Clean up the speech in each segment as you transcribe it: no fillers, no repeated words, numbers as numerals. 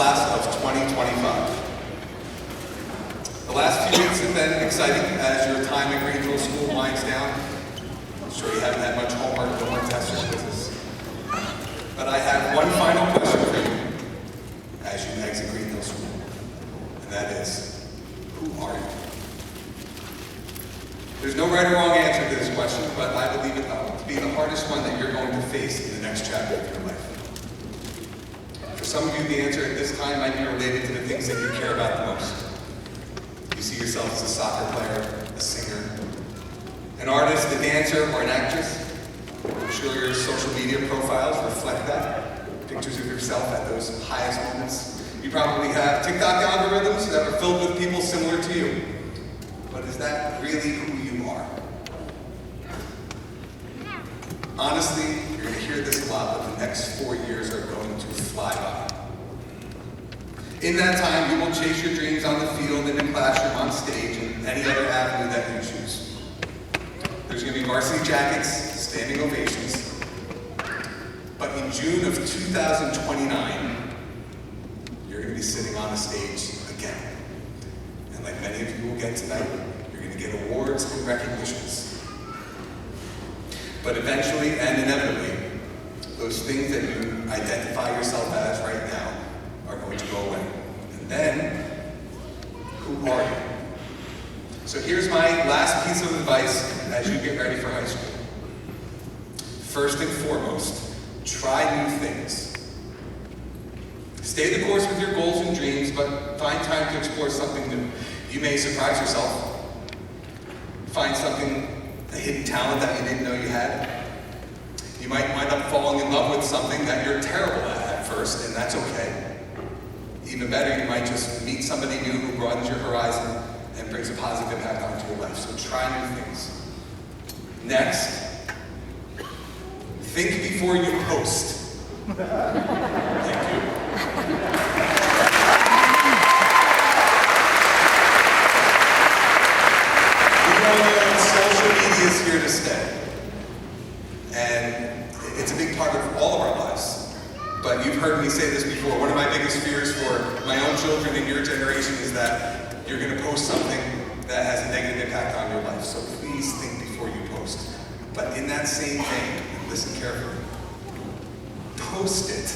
class of 2025. The last few weeks have been exciting as your time at Greenville School winds down. I'm sure you haven't had much homework, no more tests or quizzes. But I have one final question for you as you exit Greenville School, and that is, who are you? There's no right or wrong answer to this question, but I believe it to be the hardest one that you're going to face in the next chapter of your life. For some of you, the answer at this time might be related to the things that you care about the most. You see yourself as a soccer player, a singer, an artist, a dancer, or an actress. I'm sure your social media profiles reflect that. Pictures of yourself at those highest moments. You probably have TikTok algorithms that are filled with people similar to you. But is that really who you are? Honestly, you're going to hear this a lot, but the next 4 years are going to fly by. In that time, you will chase your dreams on the field, in the classroom, on stage, and any other avenue that you choose. There's going to be varsity jackets, standing ovations. But in June of 2029, you're going to be sitting on a stage again. And like many of you will get tonight, you're going to get awards and recognitions. But eventually and inevitably, those things that you identify yourself as right now are going to go away. And then, who are you? So here's my last piece of advice as you get ready for high school. First and foremost, try new things. Stay the course with your goals and dreams, but find time to explore something new. You may surprise yourself. Find something, a hidden talent that you didn't know you had. You might wind up falling in love with something that you're terrible at first, and that's okay. Even better, you might just meet somebody new who broadens your horizon and brings a positive impact onto your life. So try new things. Next, think before you post. Thank you. Social media is here to stay. And it's a big part of all of our lives. But you've heard me say this before. One of my biggest fears for my own children and your generation is that you're going to post something that has a negative impact on your life. So please think before you post. But in that same vein, listen carefully. Post it.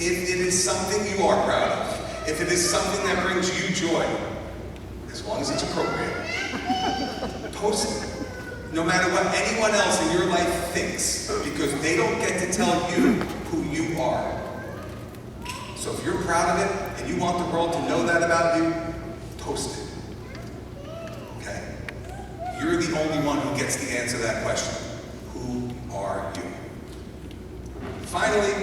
If it is something you are proud of, if it is something that brings you joy, as long as it's appropriate, post it. No matter what anyone else in your life thinks, because they don't get to tell you who you are. So if you're proud of it and you want the world to know that about you, post it. Okay? You're the only one who gets to answer that question. Who are you? Finally,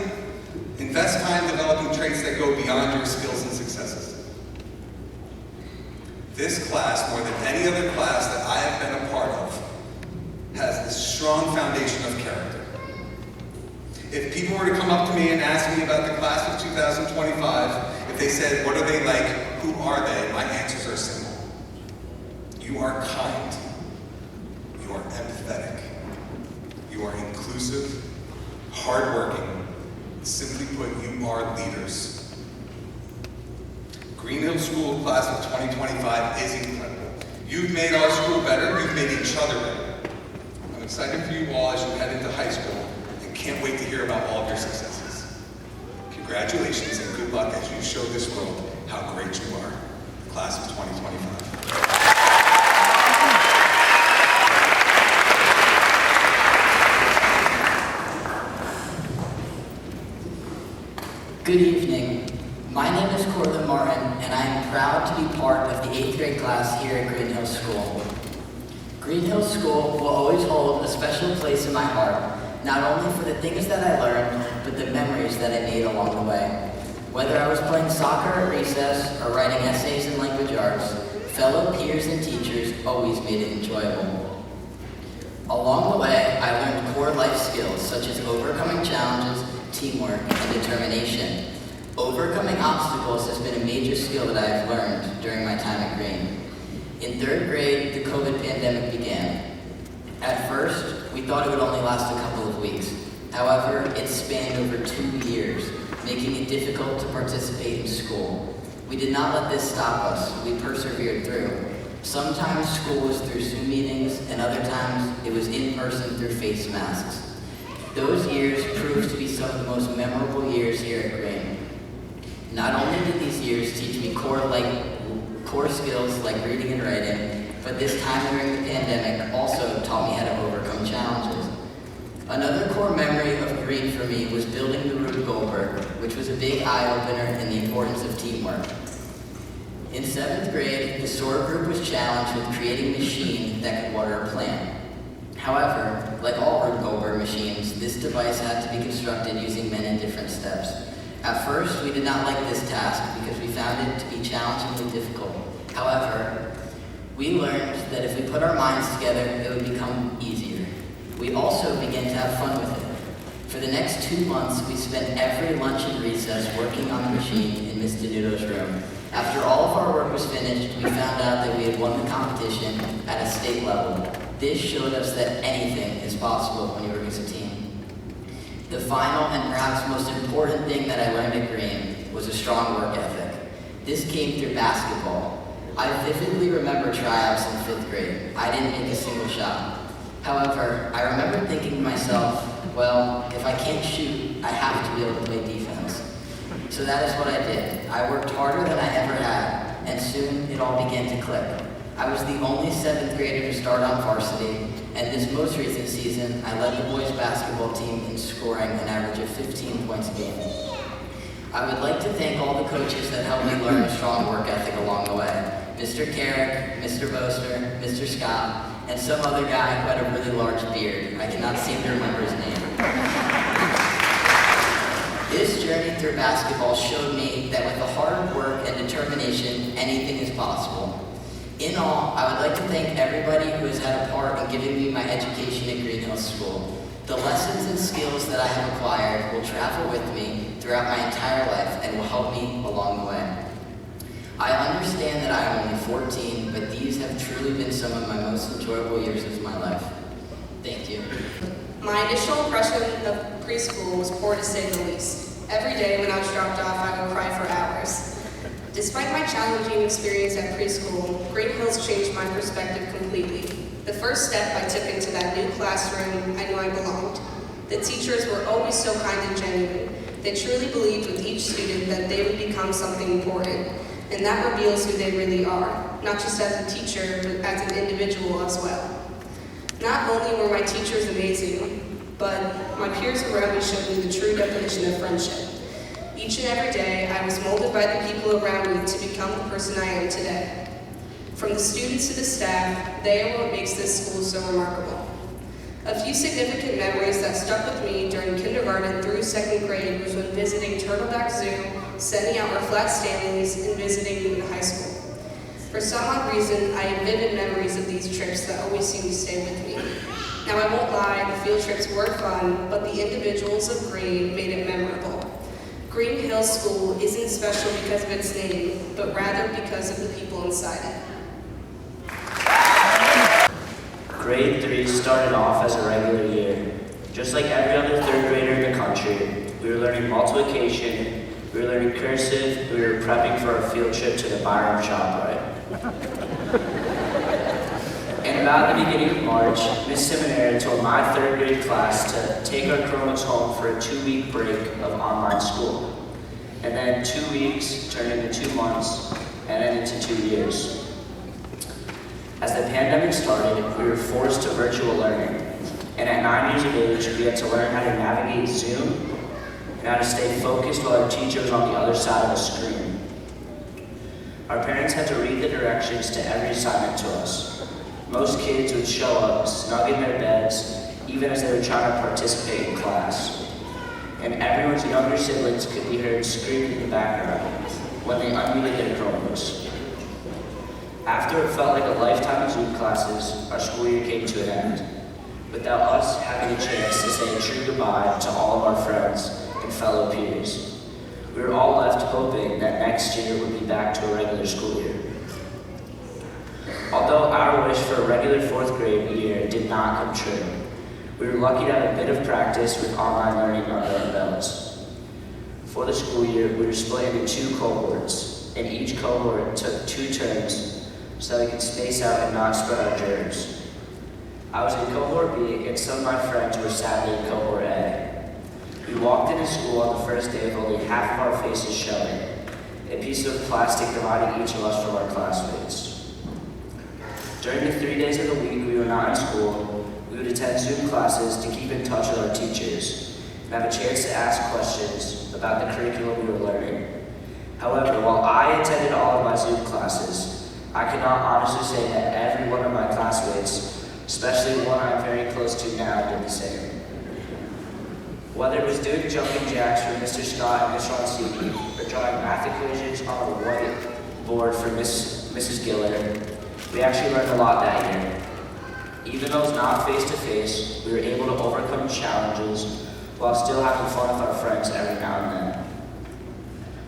invest time developing traits that go beyond your skills and successes. This class, more than any other class that I have been a part of, has this strong foundation of character. If people were to come up to me and ask me about the class of 2025, if they said, what are they like, who are they, my answers are simple. You are kind. You are empathetic. You are inclusive, hardworking. Simply put, you are leaders. Greenhill School class of 2025 is incredible. You've made our school better, you've made each other better. I'm excited for you all as you head into high school and can't wait to hear about all of your successes. Congratulations and good luck as you show this world how great you are. The class of 2025. Good evening. My name is Cortland Martin, and I am proud to be part of the 8th grade class here at Greenhill School. Greenhill School will always hold a special place in my heart, not only for the things that I learned, but the memories that I made along the way. Whether I was playing soccer at recess or writing essays in language arts, fellow peers and teachers always made it enjoyable. Along the way, I learned core life skills such as overcoming challenges, teamwork, and determination. Overcoming obstacles has been a major skill that I have learned during my time at Green. In 3rd grade, the COVID pandemic began. At first, we thought it would only last a couple of weeks. However, it spanned over 2 years. making it difficult to participate in school. We did not let this stop us. We persevered through. Sometimes school was through Zoom meetings, and other times it was in person through face masks. Those years proved to be some of the most memorable years here at Green. Not only did these years teach me core skills like reading and writing, but this time during the pandemic also taught me how to overcome challenges. Another core memory of Green for me was building the Rube Goldberg, which was a big eye-opener in the importance of teamwork. In 7th grade, the SOAR group was challenged with creating a machine that could water a plant. However, like all Rube Goldberg machines, this device had to be constructed using many different steps. At first, we did not like this task because we found it to be challengingly difficult. However, we learned that if we put our minds together, it would become easier. We also began to have fun with it. For the next 2 months, we spent every lunch and recess working on the machine in Miss Denuto's room. After all of our work was finished, we found out that we had won the competition at a state level. This showed us that anything is possible when you work as a team. The final and perhaps most important thing that I learned at Green was a strong work ethic. This came through basketball. I vividly remember tryouts in 5th grade. I didn't make a single shot. However, I remember thinking to myself, well, if I can't shoot, I have to be able to play defense. So that is what I did. I worked harder than I ever had, and soon it all began to click. I was the only 7th grader to start on varsity, and this most recent season, I led the boys basketball team in scoring an average of 15 points a game. I would like to thank all the coaches that helped me learn a strong work ethic along the way. Mr. Carrick, Mr. Boster, Mr. Scott, and some other guy who had a really large beard. I cannot seem to remember his name. This journey through basketball showed me that with the hard work and determination, anything is possible. In all, I would like to thank everybody who has had a part in giving me my education at Green Hills School. The lessons and skills that I have acquired will travel with me throughout my entire life and will help me along the way. I understand that I am only 14, but these have truly been some of my most enjoyable years of my life. Thank you. My initial impression of preschool was poor to say the least. Every day when I was dropped off, I would cry for hours. Despite my challenging experience at preschool, Green Hills changed my perspective completely. The first step I took into that new classroom, I knew I belonged. The teachers were always so kind and genuine. They truly believed with each student that they would become something important, and that reveals who they really are, not just as a teacher, but as an individual as well. Not only were my teachers amazing, but my peers around me showed me the true definition of friendship. Each and every day, I was molded by the people around me to become the person I am today. From the students to the staff, they are what makes this school so remarkable. A few significant memories that stuck with me during kindergarten through 2nd grade was when visiting Turtleback Zoo, sending out our flat Stanleys, and visiting the high school. For some odd reason, I have vivid memories of these trips that always seem to stay with me. Now I won't lie, the field trips were fun, but the individuals of Green made it memorable. Green Hills School isn't special because of its name, but rather because of the people inside it. Grade 3 started off as a regular year. Just like every other 3rd grader in the country, we were learning multiplication, we were learning cursive, we were prepping for our field trip to the Byram ShopRite. And about the beginning of March, Miss Seminary told my 3rd grade class to take our Chromebooks home for a 2-week break of online school. And then 2 weeks turned into 2 months, and then into 2 years. As the pandemic started, we were forced to virtual learning. And at 9 years of age, we had to learn how to navigate Zoom and how to stay focused while our teacher was on the other side of the screen. Our parents had to read the directions to every assignment to us. Most kids would show up snug in their beds, even as they were trying to participate in class. And everyone's younger siblings could be heard screaming in the background when they unmuted their Chromebooks. After it felt like a lifetime of Zoom classes, our school year came to an end, without us having a chance to say a true goodbye to all of our friends and fellow peers. We were all left hoping that next year would be back to a regular school year. Although our wish for a regular 4th grade year did not come true, we were lucky to have a bit of practice with online learning under our belts. For the school year, we were split into 2 cohorts, and each cohort took 2 turns so that we could space out and not spread our germs. I was in cohort B, and some of my friends were sadly in cohort A. We walked into school on the first day with only half of our faces showing, a piece of plastic dividing each of us from our classmates. During the 3 days of the week we were not in school, we would attend Zoom classes to keep in touch with our teachers and have a chance to ask questions about the curriculum we were learning. However, while I attended all of my Zoom classes, I cannot honestly say that every one of my classmates, especially one I'm very close to now, did the same. Whether it was doing jumping jacks for Mr. Scott and Miss Roncini, or drawing math equations on a whiteboard for Mrs. Gillard, we actually learned a lot that year. Even though it was not face-to-face, we were able to overcome challenges while still having fun with our friends every now and then.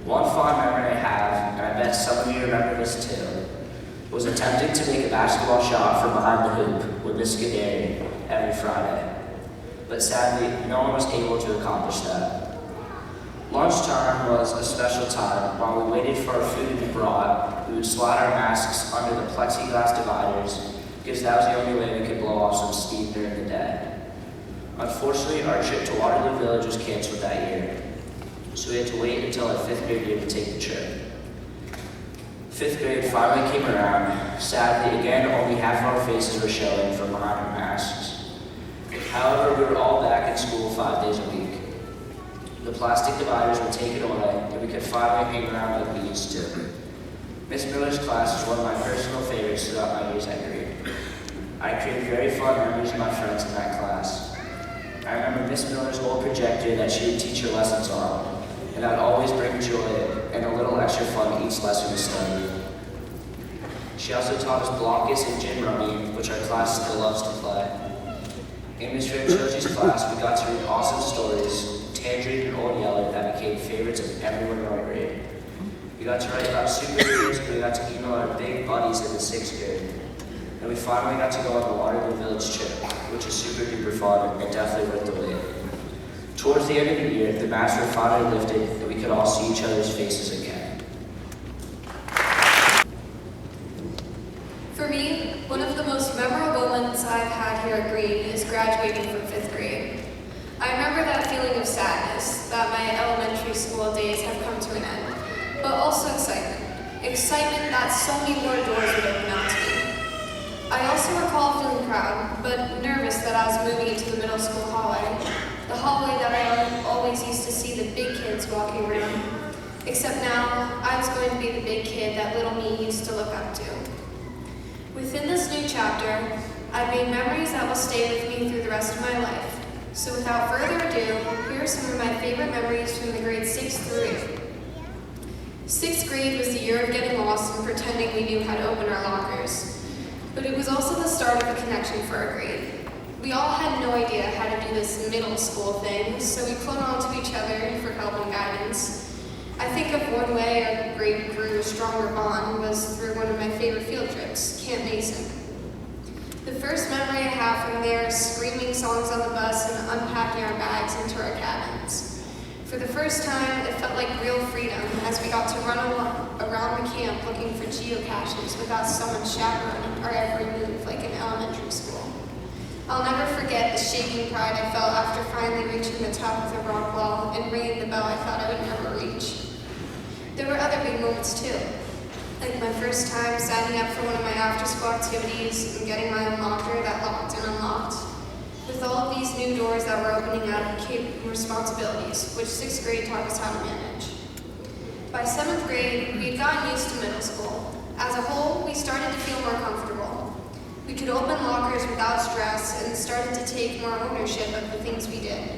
One fond memory I have, and I bet some of you remember this too, was attempting to make a basketball shot from behind the hoop with Miss Scuderi every Friday. But sadly, no one was able to accomplish that. Lunchtime was a special time. While we waited for our food to be brought, we would slide our masks under the plexiglass dividers because that was the only way we could blow off some steam during the day. Unfortunately, our trip to Waterloo Village was canceled that year, so we had to wait until our 5th grade year to take the trip. 5th grade finally came around. Sadly, again, only half of our faces were showing from behind our masks. However, we were all back in school 5 days a week. The plastic dividers were taken away, and we could finally hang around like we used to. Miss Miller's class is one of my personal favorites throughout my years at Green. I created very fond memories of my friends in that class. I remember Miss Miller's old projector that she would teach her lessons on, and that would always bring joy and a little extra fun each lesson we studied. She also taught us Blonkis and Gin Rummy, which our class still loves to play. In Miss Franchotti's class, we got to read awesome stories, Tangerine and Old Yeller, that became favorites of everyone in our grade. We got to write about superheroes, and we got to email our big buddies in the 6th grade. And we finally got to go on the Waterloo Village trip, which was super duper fun and definitely worth the wait. Towards the end of the year, the masks were finally lifted, and we could all see each other's faces again. For me, one of the most memorable moments I've had here at Green is graduating from 5th grade. I remember that feeling of sadness that my elementary school days have come to an end, but also excitement. Excitement that so many more doors would open up to me. I also recall feeling proud, but nervous that I was moving into the middle school hallway, the hallway that I always used to see the big kids walking around. Except now, I was going to be the big kid that little me used to look up to. Within this new chapter, I've made memories that will stay with me through the rest of my life. So without further ado, here are some of my favorite memories from the grades 6 through 8. 6th grade was the year of getting lost and pretending we knew how to open our lockers. But it was also the start of a connection for our grade. We all had no idea how to do this middle school thing, so we clung on to each other for help and guidance. I think of one way our grade grew a stronger bond was through one of my favorite field trips, Camp Mason. The first memory I have from there is screaming songs on the bus and unpacking our bags into our cabins. For the first time, it felt like real freedom as we got to run around the camp looking for geocaches without someone chaperoning our every move like in elementary school. I'll never forget the shaking pride I felt after finally reaching the top of the rock wall and ringing the bell I thought I would never reach. There were other big moments too, like my first time signing up for one of my after-school activities and getting my own locker that locked and unlocked. With all of these new doors that were opening up came responsibilities, which 6th grade taught us how to manage. By 7th grade, we had gotten used to middle school. As a whole, we started to feel more comfortable. We could open lockers without stress and started to take more ownership of the things we did.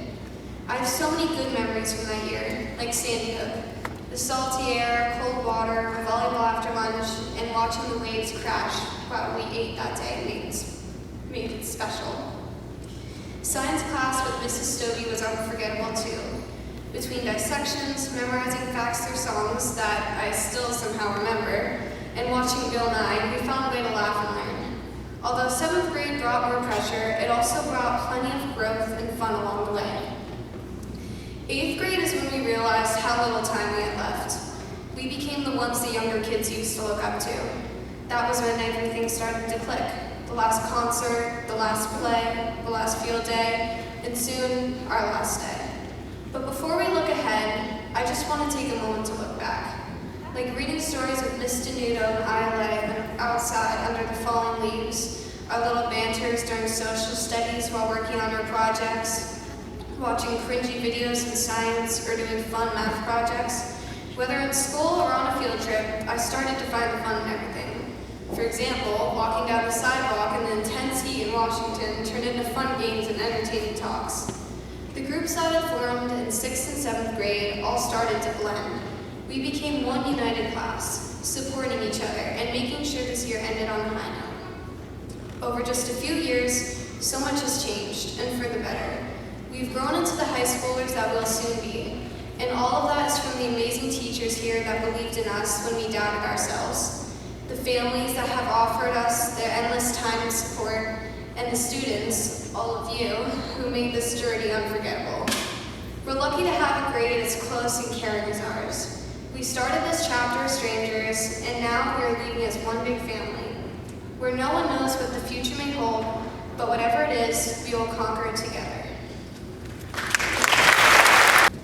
I have so many good memories from that year, like Sandy Hook. The salty air, cold water, volleyball after lunch, and watching the waves crash while we ate that day made it special. Science class with Mrs. Stobie was unforgettable too. Between dissections, memorizing facts through songs that I still somehow remember, and watching Bill Nye, we found a way to laugh and learn. Although 7th grade brought more pressure, it also brought plenty of growth and fun along the way. 8th grade is when we realized how little time we had left. We became the ones the younger kids used to look up to. That was when everything started to click. The last concert, the last play, the last field day, and soon our last day. But before we look ahead, I just want to take a moment to look back. Like reading stories with Miss Denudo and I lay outside under the falling leaves, our little banters during social studies while working on our projects, watching cringy videos in science, or doing fun math projects. Whether in school or on a field trip, I started to find the fun in everything. For example, walking down the sidewalk in the intense heat in Washington turned into fun games and entertaining talks. The groups I had formed in 6th and 7th grade all started to blend. We became one united class, supporting each other and making sure this year ended on a high note. Over just a few years, so much has changed, and for the better. We've grown into the high schoolers that we'll soon be, and all of that is from the amazing teachers here that believed in us when we doubted ourselves, the families that have offered us their endless time and support, and the students, all of you, who made this journey unforgettable. We're lucky to have a grade as close and caring as ours. We started this chapter as strangers, and now we are leaving as one big family, where no one knows what the future may hold, but whatever it is, we will conquer it together.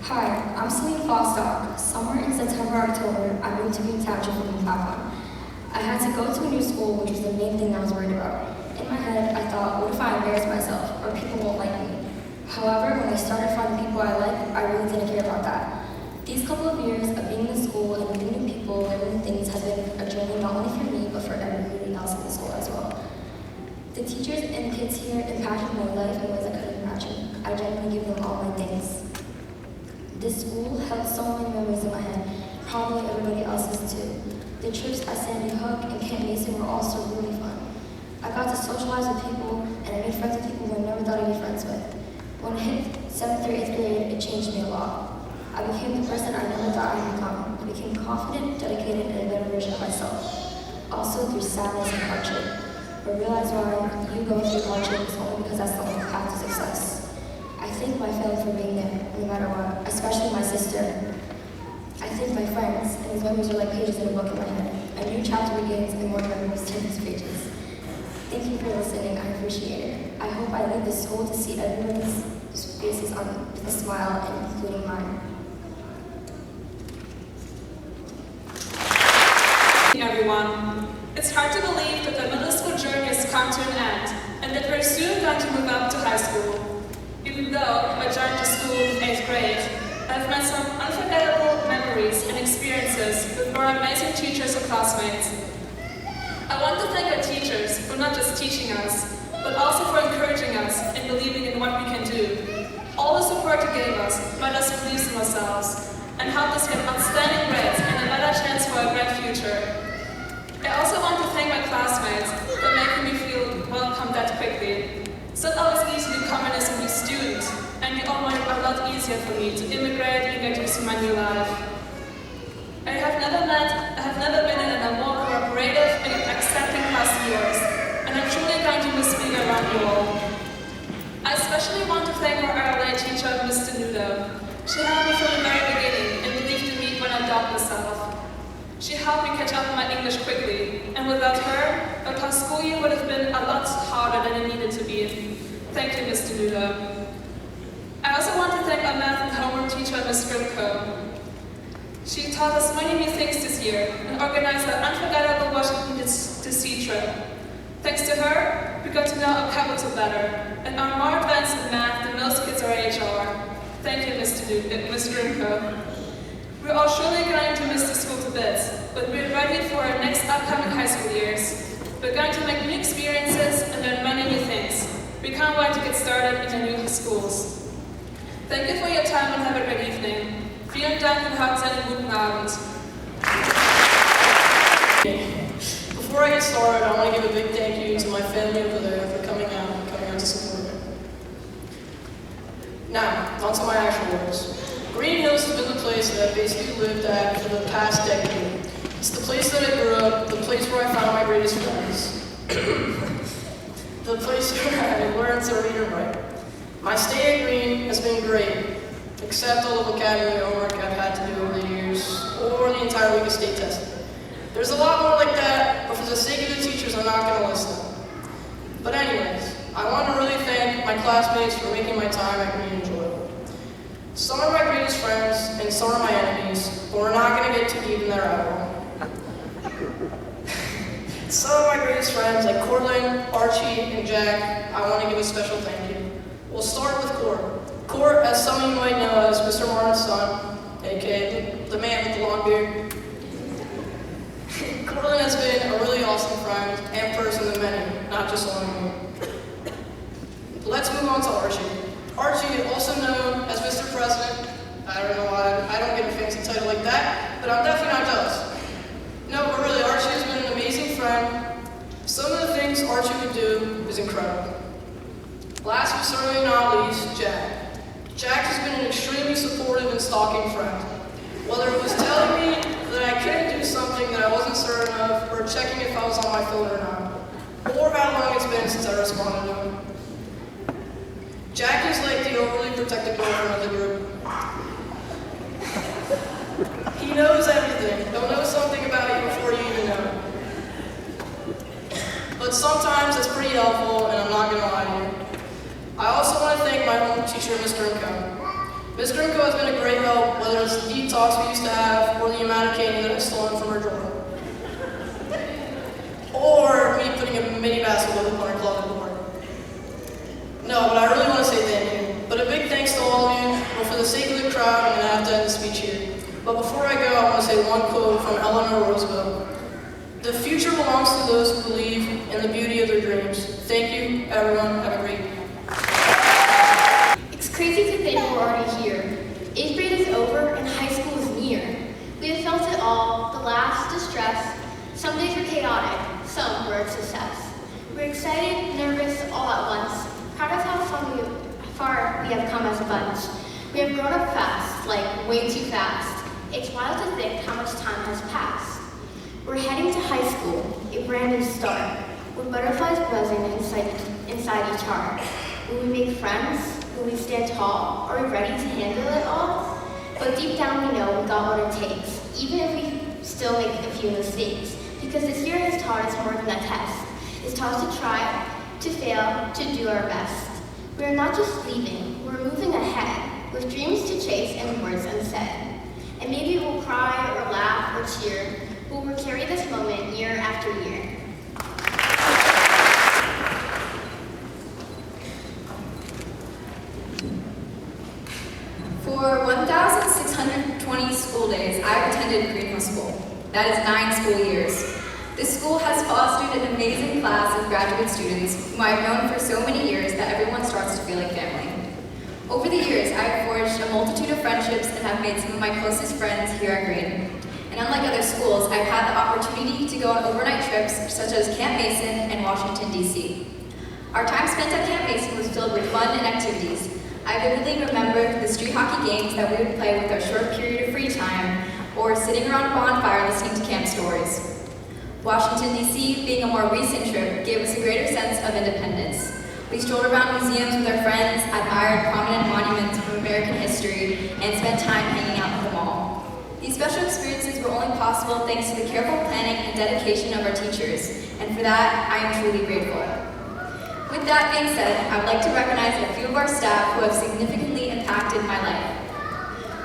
Hi, I'm Celine Fostock. Somewhere in September, October, I moved to Green Township from Papua. I had to go to a new school, which was the main thing I was worried about. In my head, I thought, what if I embarrass myself, or people won't like me? However, when I started finding people I liked, I really didn't care about that. These couple of years of being in the school and meeting new people and learning things has been a journey not only for me, but for everybody else in the school as well. The teachers and kids here impacted my life in ways I couldn't imagine. I genuinely give them all my thanks. This school held so many memories in my head, probably everybody else's too. The trips at Sandy Hook and Camp Mason were also really fun. I got to socialize with people, and I made friends with people who I never thought I'd be friends with. When I hit 7th or 8th grade, it changed me a lot. I became the person I never thought I'd become. I became confident, dedicated, and a better version of myself. Also through sadness and hardship. I realized why you go through hardship is only because that's the only path to success. I thank my family for being there, no matter what, especially my sister. I thank my friends, and these memories are like pages in a book in my head. A new chapter begins, and more memories turn these pages. Thank you for listening, I appreciate it. I hope I leave this school to see everyone's faces on with a smile, and including mine. Everyone. It's hard to believe that the middle school journey has come to an end, and that we're soon going to move up to high school. Even though I joined the school in 8th grade, I've made some unforgettable memories and experiences with our amazing teachers and classmates. I want to thank our teachers for not just teaching us, but also for encouraging us and believing in what we can do. All the support you gave us made us believe in ourselves and helped us get outstanding grades and a better chance for a bright future. I also want to thank my classmates for making me feel welcome that quickly. It's not always easy to come in as a new student, and it all made it a lot easier for me to immigrate and get used to my new life. I have never been in a more cooperative and accepting class than yours, and I'm truly going to miss being around you all. I especially want to thank our RLA teacher, Ms. Denudo. She helped me from the very beginning and believed in me when I doubted myself. She helped me catch up on my English quickly, and without her, the past school year would have been a lot harder than it needed to be. Thank you, Ms. Denudo. I also want to thank our math and homework teacher, Ms. Vince-cruz. She taught us many new things this year and organized an unforgettable Washington DC trip. Thanks to her, we got to know our capital better and are more advanced in math than most kids our age are. Thank you, Ms. Vince-cruz. We're all surely going to miss the school to bits, but we're ready for our next upcoming high school years. We're going to make new experiences and learn many new things. We can't wait to get started in the new schools. Thank you for your time and have a great evening. Vielen Dank und habt einen guten Abend. Before I get started, I want to give a big thank you to my family over there for coming out to support me. Now, on to my actual words. Green Hills has been the place that I've basically lived at for the past decade. It's the place that I grew up, the place where I found my greatest friends, the place where I learned to read and write. My stay at Green has been great. except all the vocabulary homework I've had to do over the years, or the entire week of state testing. There's a lot more like that, but for the sake of the teachers, I'm not going to list them. But anyways, I want to really thank my classmates for making my time at Green enjoyable. Some are my greatest friends, and some are my enemies, but we're not going to get too deep in their rabbit hole. Some of my greatest friends, like Cortland, Archie, and Jack, I want to give a special thank you. We'll start with Court. Court, as some of you might know, is Mr. Martin's son, aka the man with the long beard. Cortland has been a really awesome friend and person to many, not just one of me. Let's move on to Archie. Archie, also known as Mr. President. I don't know why I don't get a fancy title like that, but I'm definitely not jealous. No, but really, Archie has been an amazing friend. Some of the things Archie would do is incredible. Last but certainly not least, Jack. Jack has been an extremely supportive and stalking friend. Whether it was telling me that I couldn't do something that I wasn't certain of, or checking if I was on my phone or not, or how long it's been since I responded to him. Jack is like the overly protective girlfriend of the group. He knows everything. He'll know something about you before you even know it. But sometimes it's pretty helpful, and I'm not going to lie to you. I also want to thank my home teacher, Mr. Inco. Mr. Inco has been a great help, whether it's the deep talks we used to have, or the amount of candy that I've stolen from her drawer. Or me putting a mini basketball hoop on her closet door. No, but I really want to say thank you. But a big thanks to all of you, but for the sake of the crowd, I'm going to have to end the speech here. But before I go, I want to say one quote from Eleanor Roosevelt. The future belongs to those who believe in the beauty of their dreams. Thank you, everyone. Have a great day. It's crazy to think we're already here. 8th grade is over and high school is near. We have felt it all, the laughs, the stress. Some days were chaotic, some were a success. We're excited, nervous, all at once. Proud of how far we have come as a bunch. We have grown up fast, like way too fast. It's wild to think how much time has passed. We're heading to high school, a brand new start, with butterflies buzzing inside each heart. Will we make friends? Will we stand tall? Are we ready to handle it all? But deep down we know we got what it takes, even if we still make a few mistakes. Because this year has taught us more than a test. It's taught us to try, to fail, to do our best. We are not just leaving, we're moving ahead, with dreams to chase and words unsaid. And maybe we'll cry or laugh or cheer, but we'll carry this moment year after year. For 1,620 school days, I've attended Green Hill School. That is 9 school years. This school has fostered an amazing class of graduate students whom I've known for so many years that everyone starts to feel like family. Over the years, I've forged a multitude of friendships and have made some of my closest friends here at Green. And unlike other schools, I've had the opportunity to go on overnight trips such as Camp Mason and Washington, D.C. Our time spent at Camp Mason was filled with fun and activities. I vividly remember the street hockey games that we would play with our short period of free time, or sitting around a bonfire listening to camp stories. Washington, D.C., being a more recent trip, gave us a greater sense of independence. We strolled around museums with our friends, admired prominent monuments from American history, and spent time hanging out with them all. These special experiences were only possible thanks to the careful planning and dedication of our teachers, and for that, I am truly grateful. With that being said, I would like to recognize a few of our staff who have significantly impacted my life.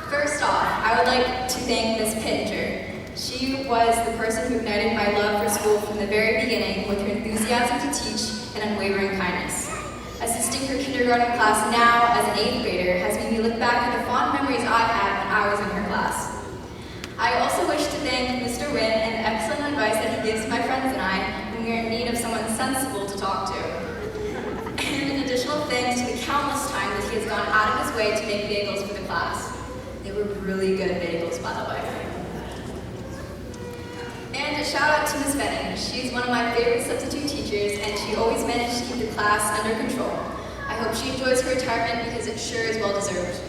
First off, I would like to thank Ms. Pittenger. She was the person who ignited my love for school from the very beginning with her enthusiasm to teach and unwavering kindness. Assisting her kindergarten class now as an 8th grader has made me look back at the fond memories I had when I was in her class. I also wish to thank Mr. Wynn and the excellent advice that he gives my friends and I when we are in need of someone sensible to talk to. And an additional thanks to the countless times that he has gone out of his way to make bagels for the class. They were really good bagels, by the way. And a shout out to Ms. Benning. She's one of my favorite substitute teachers, and she always managed to keep the class under control. I hope she enjoys her retirement because it sure is well deserved.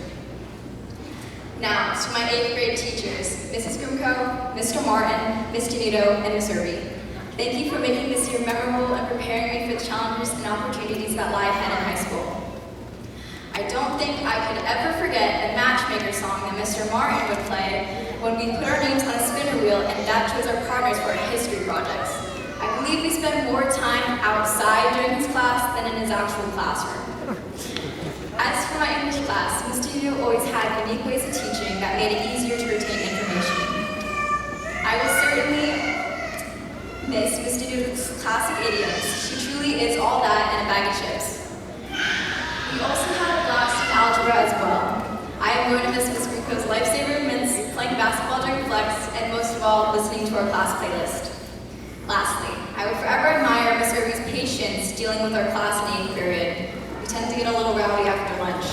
Now, to my 8th grade teachers, Mrs. Grimco, Mr. Martin, Ms. Canito, and Ms. Irby. Thank you for making this year memorable and preparing me for the challenges and opportunities that lie ahead in high school. I don't think I could ever forget the matchmaker song that Mr. Martin would play when we put our names on a spinner wheel and that chose our partners for our history projects. I believe we spent more time outside during his class than in his actual classroom. As for my English class, Mr. Yu always had unique ways of teaching that made it easier to retain information. I will certainly miss Mr. Yu's classic idioms. He truly is all that and a bag of chips. We also had a blast in algebra as well. I am going to miss Ms. Rico's lifesaver mints, playing basketball during flex, and most of all, listening to our class playlist. Lastly, I will forever admire Ms. Irby's patience dealing with our class in 8th period. We tend to get a little rowdy after lunch.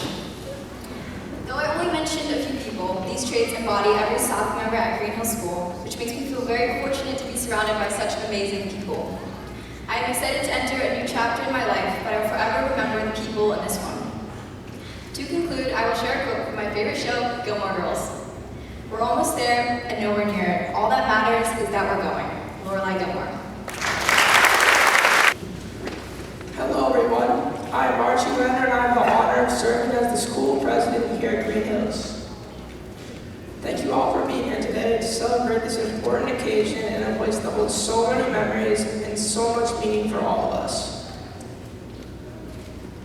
Though I only mentioned a few people, these traits embody every staff member at Green Hill School, which makes me feel very fortunate to be surrounded by such amazing people. I am excited to enter a new chapter in my life, but I will forever remember the people in this one. To conclude, I will share a quote from my favorite show, Gilmore Girls. We're almost there and nowhere near it. All that matters is that we're going. Lorelai Gilmore. Hello everyone, I'm Archie Renner and I have the honor of serving as the school president here at Green Hills. Thank you all for being here today to celebrate this important occasion in a place that holds so many memories and so much meaning for all of us.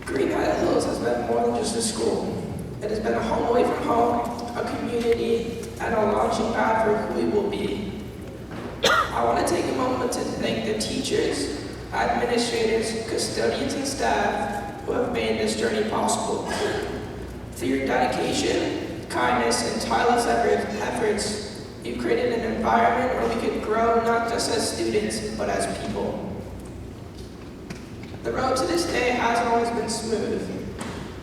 Green Hills has been more than just a school. It has been a home away from home, a community, and a launching pad for who we will be. I want to take a moment to thank the teachers, administrators, custodians, and staff who have made this journey possible. Through your dedication, kindness, and tireless efforts, you've created an environment where we could grow not just as students, but as people. The road to this day hasn't always been smooth.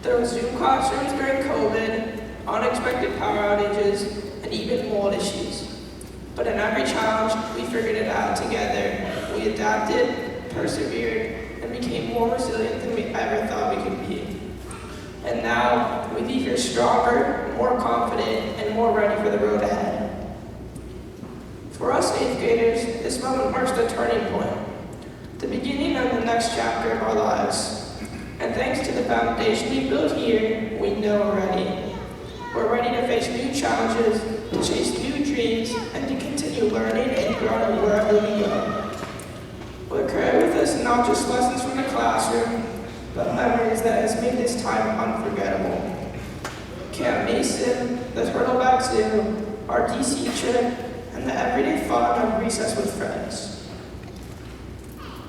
There were Zoom classrooms during COVID, unexpected power outages, and even mold issues. But in every challenge, we figured it out together. We adapted, persevered, and became more resilient than we ever thought we could be. And now, we leave here stronger, more confident, and more ready for the road ahead. For us 8th graders, this moment marks the turning point, the beginning of the next chapter of our lives. And thanks to the foundation we built here, we know we're ready. We're ready to face new challenges, to chase new dreams, and to continue learning and growing wherever we go. We'll carry with us not just lessons from the classroom, but memories that has made this time unforgettable. Camp Mason, the Turtleback Zoo, our DC trip, and the everyday fun of recess with friends.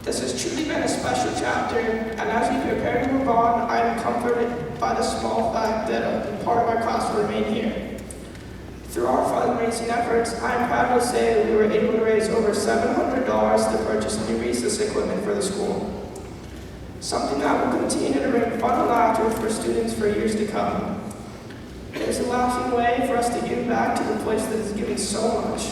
This has truly been a special chapter, and as we prepare to move on, I am comforted by the small fact that a part of our class will remain here. Through our fundraising efforts, I am proud to say we were able to raise over $700 to purchase new recess equipment for the school. Something that will continue to bring fun and laughter for students for years to come. It is a lasting way for us to give back to the place that has given so much.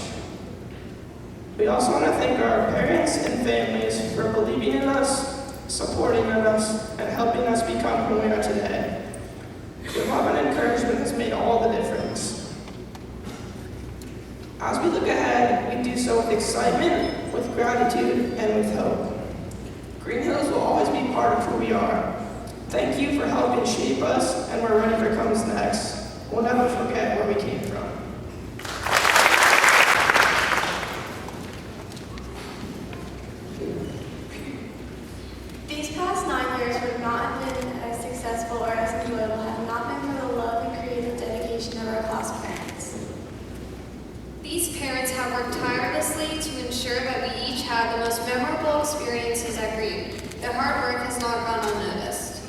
We also want to thank our parents and families for believing in us, supporting us, and helping us become who we are today. Your love and encouragement has made all the difference. As we look ahead, we do so with excitement, with gratitude, and with hope. Green Hills will always be part of who we are. Thank you for helping shape us, and we're ready for comes next. We'll never forget where we came from. These past 9 years would not have been as successful or as enjoyable had it not been for the love and creative dedication of our class parents. These parents have worked tirelessly to ensure that we each have the most memorable experiences at Green. Their hard work has not gone unnoticed.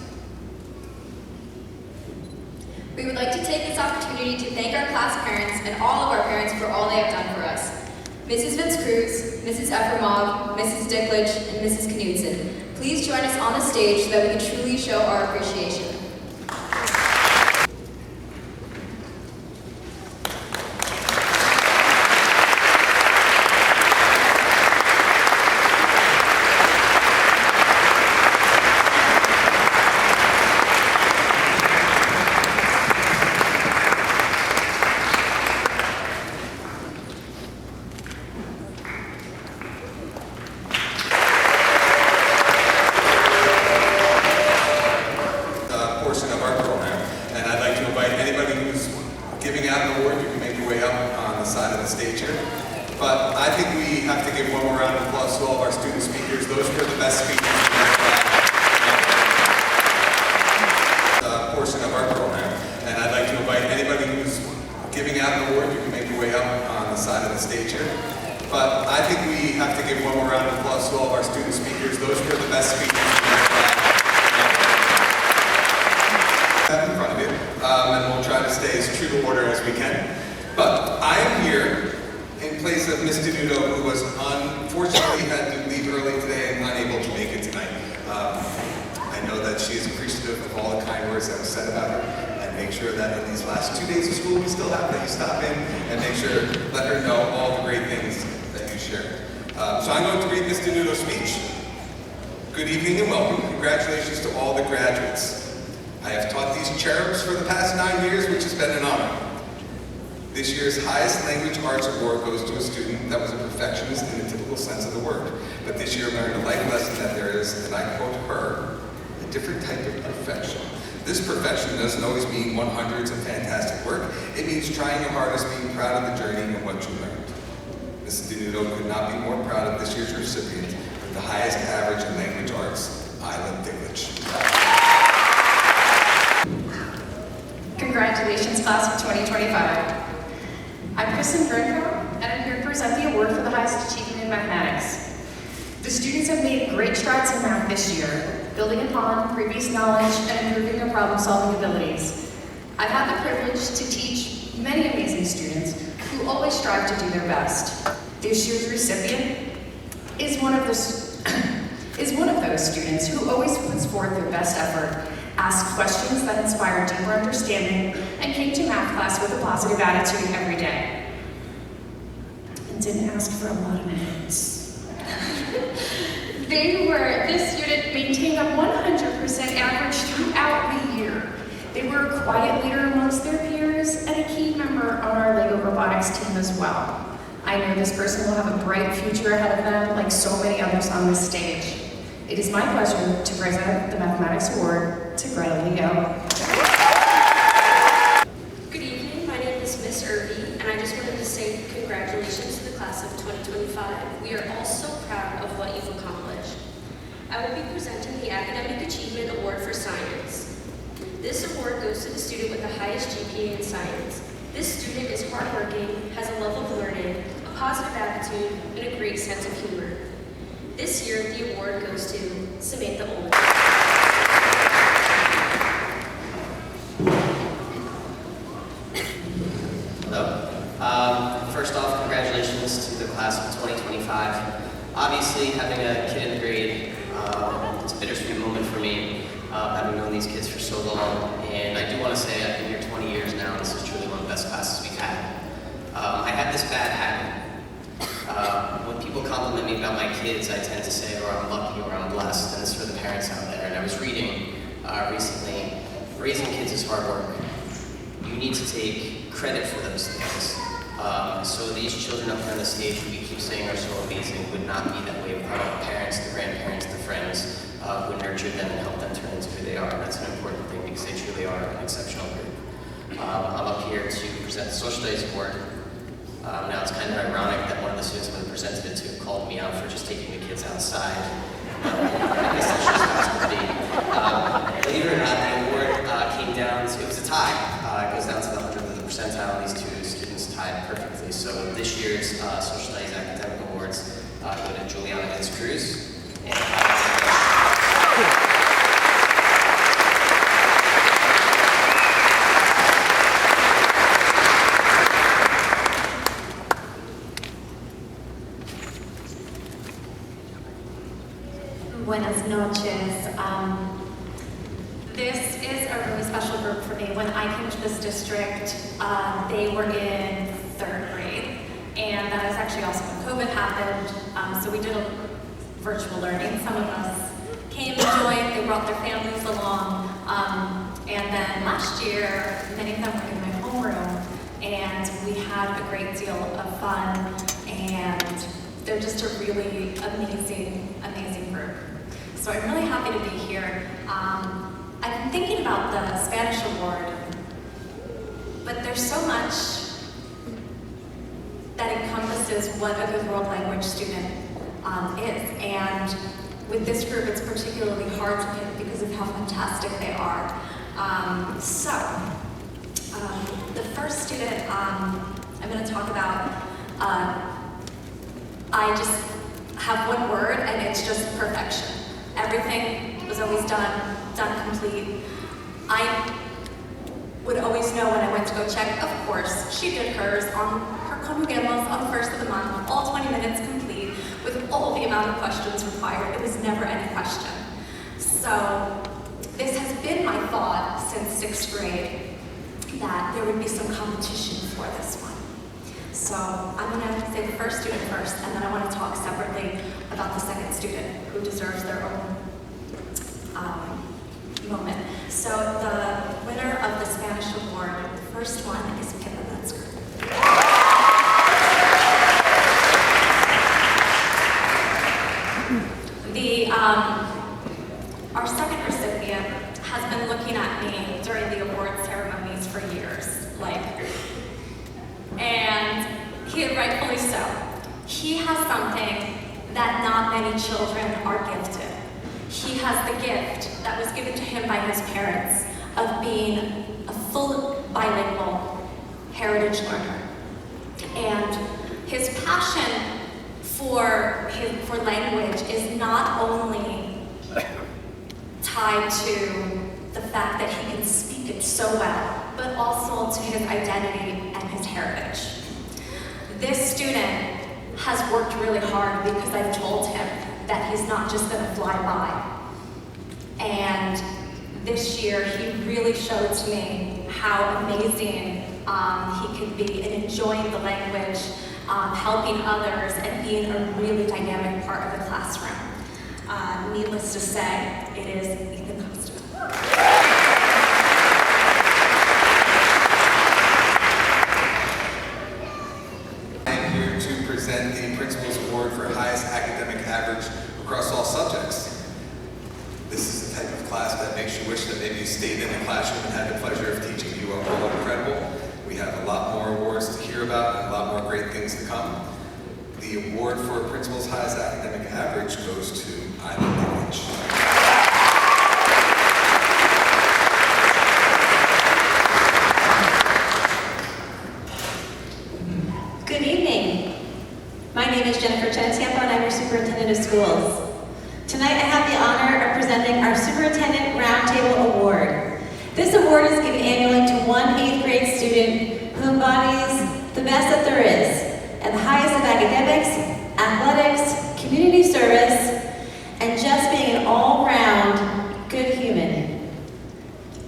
We would like to take this opportunity to thank our class parents and all of our parents for all they have done for us. Mrs. Vince-cruz, Mrs. Efremov, Mrs. Dickledge, and Mrs. Knudsen, please join us on the stage so that we can truly show our appreciation. think we have to give one more round of applause to all of our student speakers. Those were the best speakers portion of our program. And I'd like to invite anybody who's giving out an award, you can make your way up on the side of the stage here. But I think we have to give one more round of applause to all of our student speakers. Those were the best speakers in front of you. And we'll try to stay as true to order as we can. But I am here in place of Ms. Denudo, who was unfortunately had to leave early today and unable to make it tonight. I know that she is appreciative of all the kind words that were said about her, and make sure that in these last 2 days of school we still have that you stop in and make sure, let her know all the great things that you shared. So I'm going to read Ms. Denudo's speech. Good evening and welcome. Congratulations to all the graduates. I have taught these cherubs for the past 9 years, which has been an honor. This year's highest language arts award goes to a student that was a perfectionist in the typical sense of the word, but this year learned a life lesson that there is, and I quote her, a different type of perfection. This perfection doesn't always mean 100s and fantastic work. It means trying your hardest, being proud of the journey and what you learned. Mrs. Denudo could not be more proud of this year's recipient with the highest average in language arts, Isla Diglich. Congratulations, class of 2025. I'm Kristen Brinko, and I'm here to present the award for the highest achievement in mathematics. The students have made great strides in math this year, building upon previous knowledge and improving their problem-solving abilities. I've had the privilege to teach many amazing students who always strive to do their best. This year's recipient is one of those students who always puts forth their best effort, asks questions that inspire deeper understanding, and came to math class with a positive attitude every day. And didn't ask for a lot of notes. This student maintained a 100% average throughout the year. They were a quiet leader amongst their peers and a key member on our LEGO robotics team as well. I know this person will have a bright future ahead of them, like so many others on this stage. It is my pleasure to present the Mathematics Award to Greta Leo. Good evening, my name is Miss Irby, and I just wanted to say congratulations to the class of 2025. We are all so proud of what you've accomplished. I will be presenting the Academic Achievement Award for Science. This award goes to the student with the highest GPA in science. This student is hardworking, has a love of learning, a positive attitude, and a great sense of humor. This year, the award goes to Samantha Olin. Hello. First off, congratulations to the class of 2025. Obviously, having a kid in the grade, it's a bittersweet moment for me, having known these kids for so long. And I do want to say I've been here 20 years now, and this is truly one of the best classes we've had. I have this bad habit. When people compliment me about my kids, I tend to say, or I'm lucky, or I'm blessed, and this is for the parents out there. And I was reading recently, raising kids is hard work. You need to take credit for those things. So these children up here on the stage who we keep saying are so amazing would not be that way without the parents, the grandparents, the friends who nurtured them and helped them turn into who they are. And that's an important thing because they truly are an exceptional group. I'm up here to present the Social Studies Award. Now it's kind of ironic that one of the students when I presented it to called me out for just taking the kids outside. I guess that's just how it's going to be. Believe it or not, the award came down to, it was a tie. It goes down to the 100th percentile. These two students tied perfectly. So this year's Social Studies Academic Awards go to Juliana Vince-cruz. Buenas noches. This is a really special group for me. When I came to this district, they were in 3rd grade, and that is actually also when COVID happened. So we did a virtual learning. Some of us came and joined. They brought their families along. And then last year, many of them were in my homeroom, and we had a great deal of fun. And they're just a really amazing, amazing group. So I'm really happy to be here. I've been thinking about the Spanish award, but there's so much that encompasses what a good world language student is. And with this group, it's particularly hard to pick because of how fantastic they are. The first student I'm going to talk about, I just have one word, and it's just perfection. Everything was always done complete. I would always know when I went to go check. Of course, she did hers on her congregados on the first of the month, all 20 minutes complete, with all the amount of questions required. It was never any question. So this has been my thought since 6th grade, that there would be some competition for this one. So I'm going to say the first student first, and then I want to talk separately about the second student, who deserves their own moment. So the winner of the Spanish award, the first one is Vince-cruz. Our second recipient has been looking at me during the award ceremonies for years, and rightfully so. He has something that not many children are gifted. He has the gift that was given to him by his parents of being a full bilingual heritage learner. And his passion for language is not only tied to the fact that he can speak it so well, but also to his identity and his heritage. This student has worked really hard because I've told him that he's not just going to fly by. And this year, he really showed to me how amazing he can be in enjoying the language, helping others, and being a really dynamic part of the classroom. Needless to say, it is Ethan Costa. I'm here to present the Principal's Award for Highest Academic Average across all subjects. This is the type of class that makes you wish that maybe you stayed in the classroom and had the pleasure of teaching you all incredible. We have a lot more awards to hear about and a lot more great things to come. The award for Principal's Highest Academic Average goes to Island Image. Good evening. My name is Jennifer Chensiampo, and I'm your Superintendent of Schools. Tonight I have the honor of presenting our Superintendent Roundtable Award. This award is given annually to one 8th grade student who embodies the best that there is, and the highest of academics, athletics, community service, and just being an all-round good human.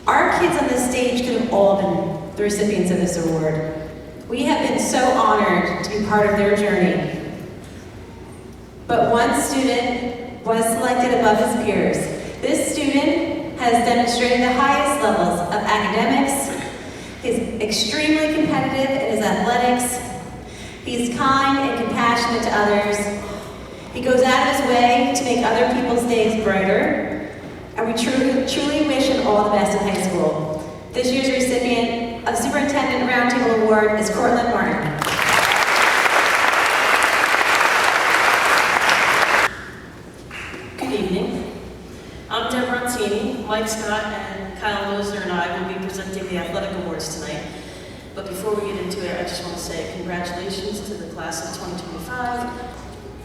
Our kids on this stage could have all been the recipients of this award. We have been so honored to be part of their journey. But one student was selected above his peers. This student has demonstrated the highest levels of academics. He's extremely competitive in his athletics. He's kind and compassionate to others. He goes out of his way to make other people's days brighter. And we truly wish him all the best in high school. This year's recipient of Superintendent Roundtable Award is Cortland Martin. Good evening. I'm Deb Rontini. Mike Scott and Kyle Moser and I will be presenting the athletic awards tonight. But before we get into it, I just want to say congratulations to the class of 2025.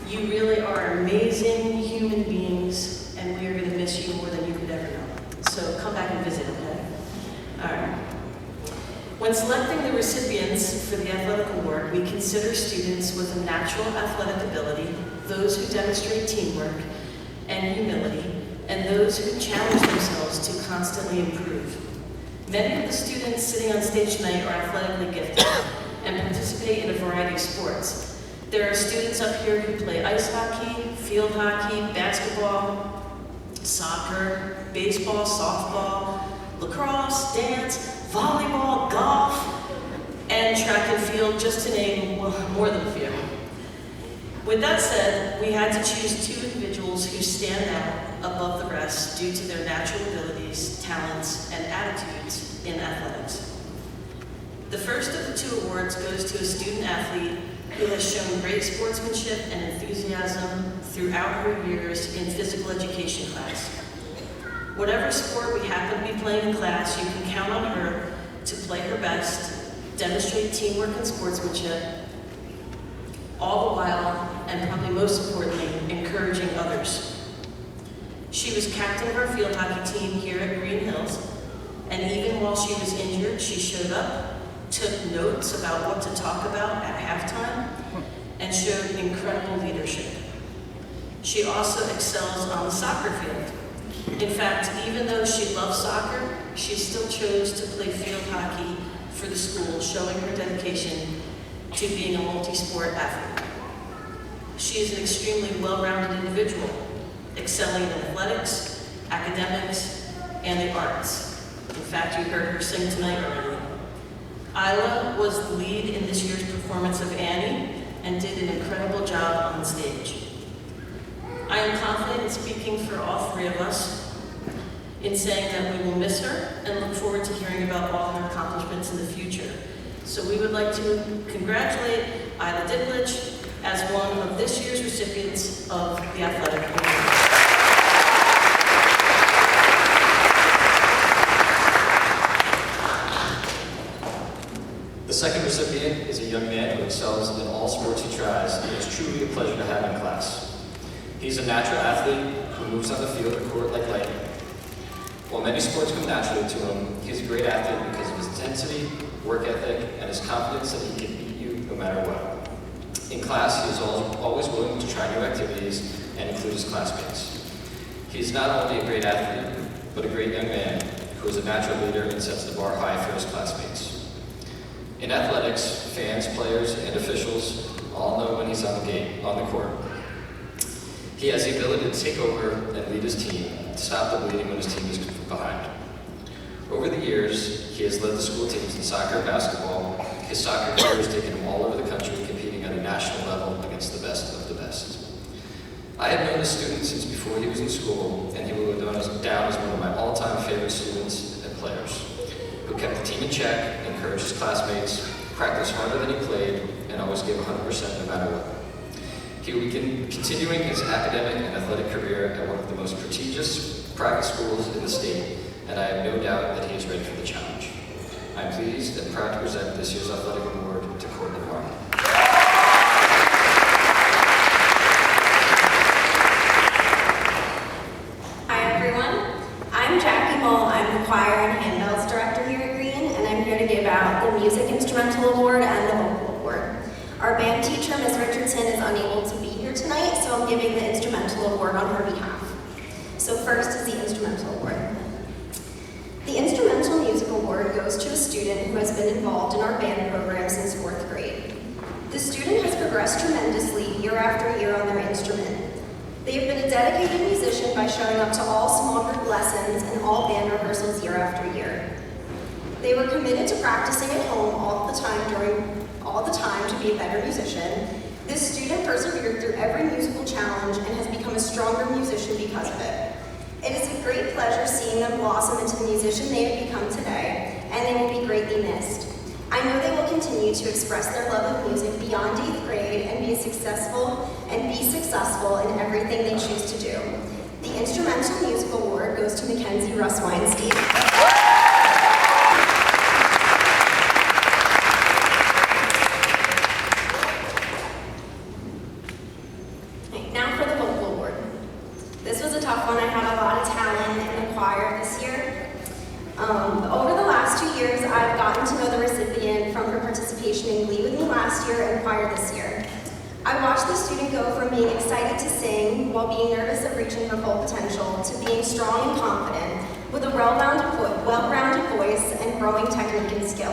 You really are amazing human beings, and we are going to miss you more than you could ever know. So come back and visit, okay? All right. When selecting the recipients for the athletic award, we consider students with a natural athletic ability, those who demonstrate teamwork and humility, and those who challenge themselves to constantly improve. Many of the students sitting on stage tonight are athletically gifted and participate in a variety of sports. There are students up here who play ice hockey, field hockey, basketball, soccer, baseball, softball, lacrosse, dance, volleyball, golf, and track and field, just to name more than a few. With that said, we had to choose 2 individuals who stand out above the rest due to their natural abilities, talents, and attitudes in athletics. The first of the 2 awards goes to a student athlete who has shown great sportsmanship and enthusiasm throughout her years in physical education class. Whatever sport we happen to be playing in class, you can count on her to play her best, demonstrate teamwork and sportsmanship, all the while, and probably most importantly, encouraging others. She was captain of our field hockey team here at Green Hills, and even while she was injured, she showed up, took notes about what to talk about at halftime, and showed incredible leadership. She also excels on the soccer field. In fact, even though she loves soccer, she still chose to play field hockey for the school, showing her dedication to being a multi-sport athlete. She is an extremely well-rounded individual, excelling in athletics, academics, and the arts. In fact, you heard her sing tonight already. Isla was the lead in this year's performance of Annie and did an incredible job on stage. I am confident in speaking for all three of us in saying that we will miss her and look forward to hearing about all her accomplishments in the future. So we would like to congratulate Isla Diblich as one of this year's recipients of the Athletic Award. The second recipient is a young man who excels in all sports he tries, and it's truly a pleasure to have in class. He's a natural athlete who moves on the field or court like lightning. While many sports come naturally to him, he's a great athlete because of his intensity, work ethic, and his confidence that he can beat you no matter what. In class, he is always willing to try new activities and include his classmates. He's not only a great athlete, but a great young man who is a natural leader and sets the bar high for his classmates. In athletics, fans, players, and officials all know when he's on the court. He has the ability to take over and lead his team, to stop the bleeding when his team is behind. Over the years, he has led the school teams in soccer and basketball. His soccer career has taken him all over the country, competing at a national level against the best of the best. I have known this student since before he was in school, and he will go down as one of my all-time favorite students and players, who kept the team in check, encouraged his classmates, practiced harder than he played, and always gave 100% no matter what. He will be continuing his academic and athletic career at one of the most prestigious private schools in the state, and I have no doubt that he is ready for the challenge. I am pleased and proud to present this year's athletic award to Courtney Martin. Hi everyone, I'm Jackie Mull. I'm the choir and handbells director here at Green, and I'm here to give out the Music Instrumental Award and the Vocal Award. Our band teacher, Ms. Richardson, is unable to be here tonight, so I'm giving the Instrumental Award on her behalf. So first is the Instrumental Award. The Instrumental Music Award goes to a student who has been involved in our band program since 4th grade. The student has progressed tremendously year after year on their instrument. They have been a dedicated musician by showing up to all small group lessons and all band rehearsals year after year. They were committed to practicing at home all the time to be a better musician. This student persevered through every musical challenge and has become a stronger musician because of it. It is a great pleasure seeing them blossom into the musician they have become today, and they will be greatly missed. I know they will continue to express their love of music beyond 8th grade and be successful in everything they choose to do. The Instrumental Music Award goes to Mackenzie Russ Weinstein. Now for the Vocal Award. This was a tough one. I had a lot of talent in the choir this year. Over the last 2 years, I've gotten to know the recipient from her participation in Glee with me last year and choir this year. I watched the student go from being excited to sing while being nervous of reaching her full potential to being strong and confident with a well-rounded voice and growing technique and skill.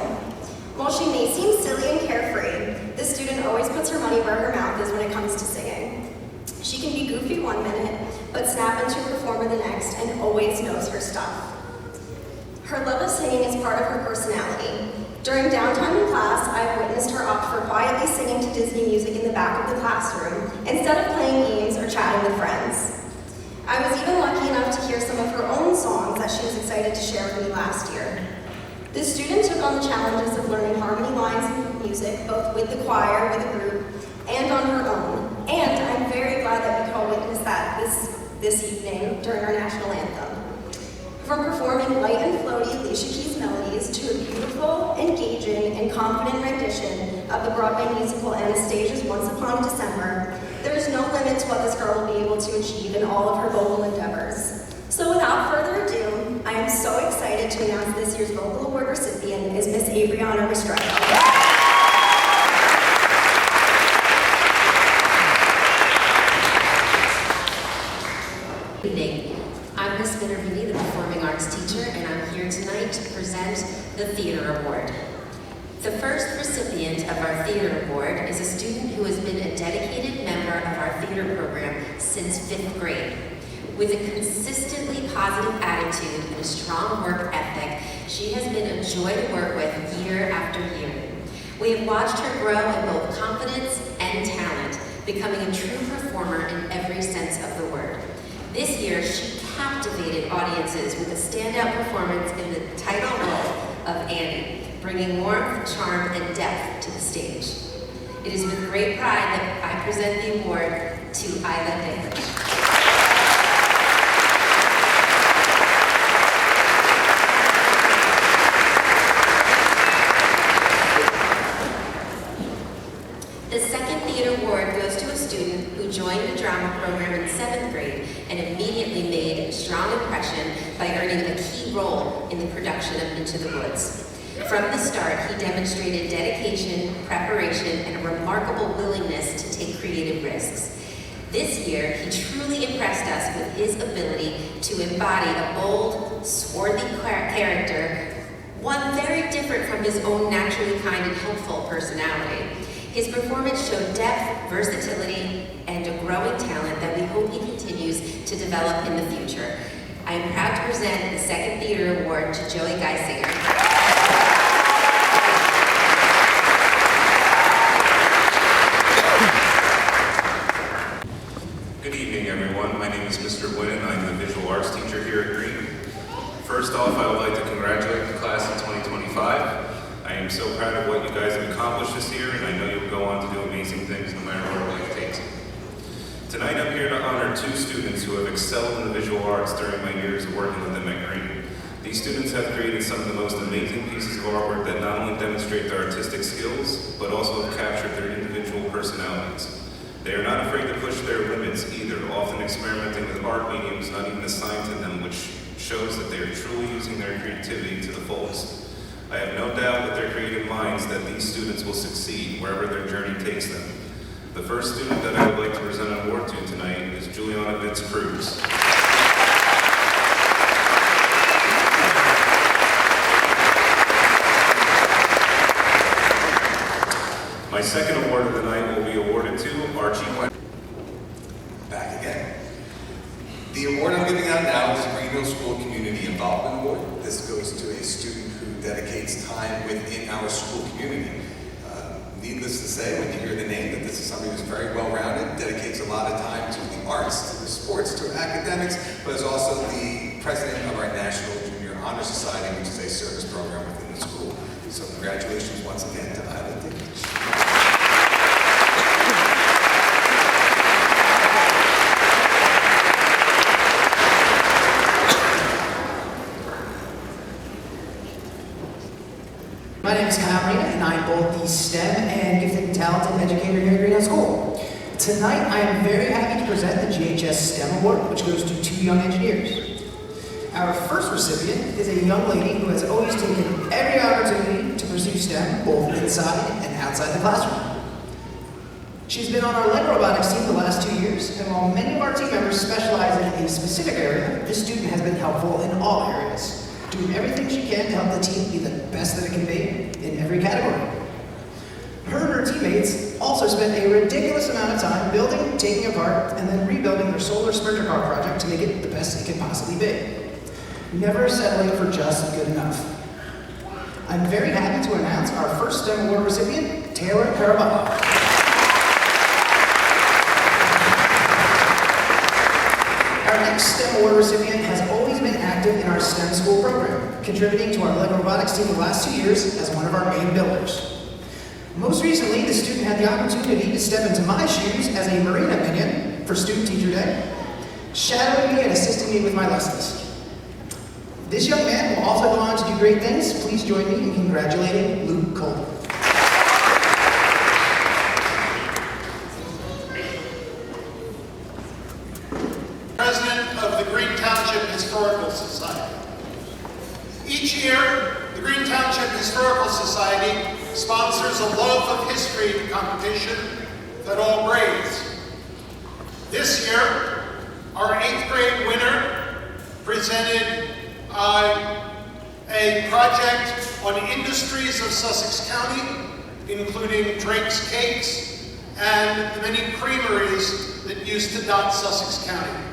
While she may seem silly and carefree, this student always puts her money where her mouth is when it comes to singing. She can be goofy one minute, but snap into a performer the next and always knows her stuff. Her love of singing is part of her personality. During downtime in class, I've witnessed her opt for quietly singing to Disney music in the back of the classroom instead of playing games or chatting with friends. I was even lucky enough to hear some of her own songs that she was excited to share with me last year. This student took on the challenges of learning harmony lines in music, both with the choir, with a group, and on her own. And I'm very glad that we can all witness that this evening during our national anthem. From performing light and floaty Alicia Keys melodies to a beautiful, engaging, and confident rendition of the Broadway musical Anastasia's Once Upon a December, there is no limit to what this girl will be able to achieve in all of her vocal endeavors. So without further ado, I am so excited to announce this year's Vocal Award recipient is Miss Adriana Restrepo. Good evening. I'm Miss Vinny, the Performing Arts teacher, and I'm here tonight to present the Theater Award. The first recipient of our Theater Award is a student who has been a dedicated member of our theater program since 5th grade. With a consistently positive attitude and a strong work ethic, she has been a joy to work with year after year. We have watched her grow in both confidence and talent, becoming a true performer in every sense of the word. This year, she captivated audiences with a standout performance in the title role of Annie, bringing warmth, charm, and depth to the stage. It is with great pride that I present the award to Isla Dinklage. The second theater award goes to a student who joined the drama program in 7th grade and immediately made a strong impression by earning a key role in the production of Into the Woods. From the start, he demonstrated dedication, preparation, and a remarkable willingness to take creative risks. This year, he truly impressed us with his ability to embody a bold, swarthy character, one very different from his own naturally kind and helpful personality. His performance showed depth, versatility, and a growing talent that we hope he continues to develop in the future. I am proud to present the second Theater Award to Joey Geisinger. Good evening, everyone. My name is Mr. Wynn. I'm the visual arts teacher here at Green. First off, I would like to congratulate the class of 2025. I am so proud of what you guys have accomplished this year, and I know you'll go on to do amazing things no matter where life takes you. Tonight, I'm here to honor 2 students who have excelled in the visual arts during my years of working with them at Green. These students have created some of the most amazing pieces of artwork that not only demonstrate their artistic skills, but also have captured their individual personalities. They are not afraid to push their limits either, often experimenting with art mediums not even assigned to them, which shows that they are truly using their creativity to the fullest. I have no doubt with their creative minds that these students will succeed wherever their journey takes them. The first student that I would like to present an award to tonight is Juliana Vince-cruz. My second award of the night will be awarded to Archie Wentz. Back again. The award I'm giving out now is the Green Hill School Community Involvement Award. This goes to a student who dedicates time within our school community. Needless to say, when you hear the name, that this is somebody who's very well-rounded, dedicates a lot of time to the arts, to the sports, to academics, but is also the president of our National Junior Honor Society, which is a service program within the school. So congratulations once again to Isla Dinklage. My name is Kyle Marina, and I'm both the STEM and gifted and talented educator here at Green Hill School. Tonight, I am very happy to present the GHS STEM Award, which goes to 2 young engineers. Our first recipient is a young lady who has always taken every opportunity to pursue STEM, both inside and outside the classroom. She's been on our Lego robotics team the last 2 years, and while many of our team members specialize in a specific area, this student has been helpful in all areas, doing everything she can to help the team be the best that it can be in every category. Her and her teammates also spent a ridiculous amount of time building, taking apart, and then rebuilding their solar sprinter car project to make it the best it can possibly be. Never settling for just good enough. I'm very happy to announce our first STEM Award recipient, Taylor Caraballo. Our next STEM Award recipient has always been active in our STEM school program, contributing to our Lego robotics team the last 2 years as one of our main builders. Most recently, the student had the opportunity to step into my shoes as a Marina minion for Student Teacher Day, shadowing me and assisting me with my lessons. This young man will also go on to do great things. Please join me in congratulating Luke Cole. President of the Green Township Historical Society. Each year, the Green Township Historical Society sponsors a Love of History competition at all grades. This year, our 8th grade winner presented a project on industries of Sussex County, including Drake's Cakes and the many creameries that used to dot Sussex County.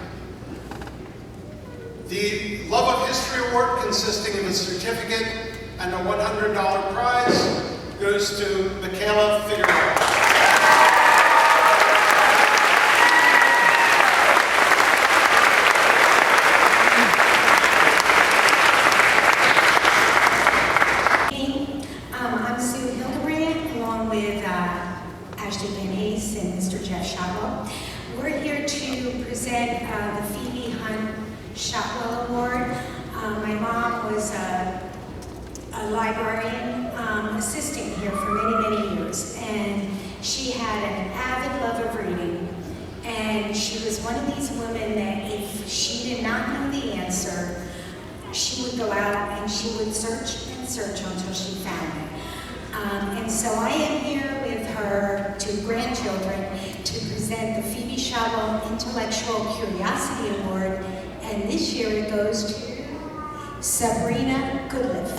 The Love of History Award, consisting of a certificate and a $100 prize, goes to Michaela Figueroa. I'm Sue Hildebrand, along with Ashley Van Ace and Mr. Jeff Shotwell. We're here to present the Phoebe Hunt Shotwell Award. My mom was a librarian assistant here for many, many years, and she had an avid love of reading, and she was one of these women that if she did not know the answer, she would go out and she would search and search until she found it. And so I am here with her two grandchildren to present the Phoebe Shotwell Intellectual Curiosity Award, and this year it goes to Sabrina Goodliff.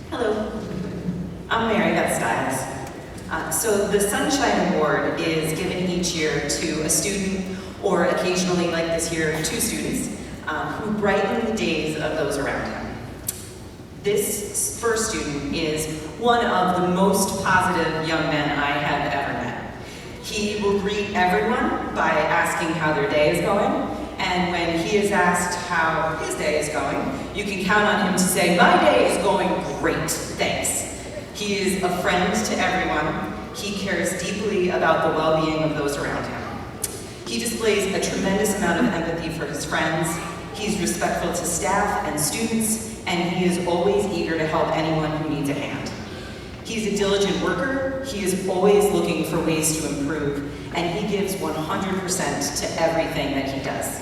Hello, I'm Mary Beth Stiles. So the Sunshine Award is given each year to a student, or occasionally, like this year, 2 students, who brighten the days of those around him. This first student is one of the most positive young men I have ever met. He will greet everyone by asking how their day is going, and when he is asked how his day is going, you can count on him to say, "My day is going great, thanks." He is a friend to everyone. He cares deeply about the well-being of those around him. He displays a tremendous amount of empathy for his friends. He's respectful to staff and students, and he is always eager to help anyone who needs a hand. He's a diligent worker. He is always looking for ways to improve, and he gives 100% to everything that he does.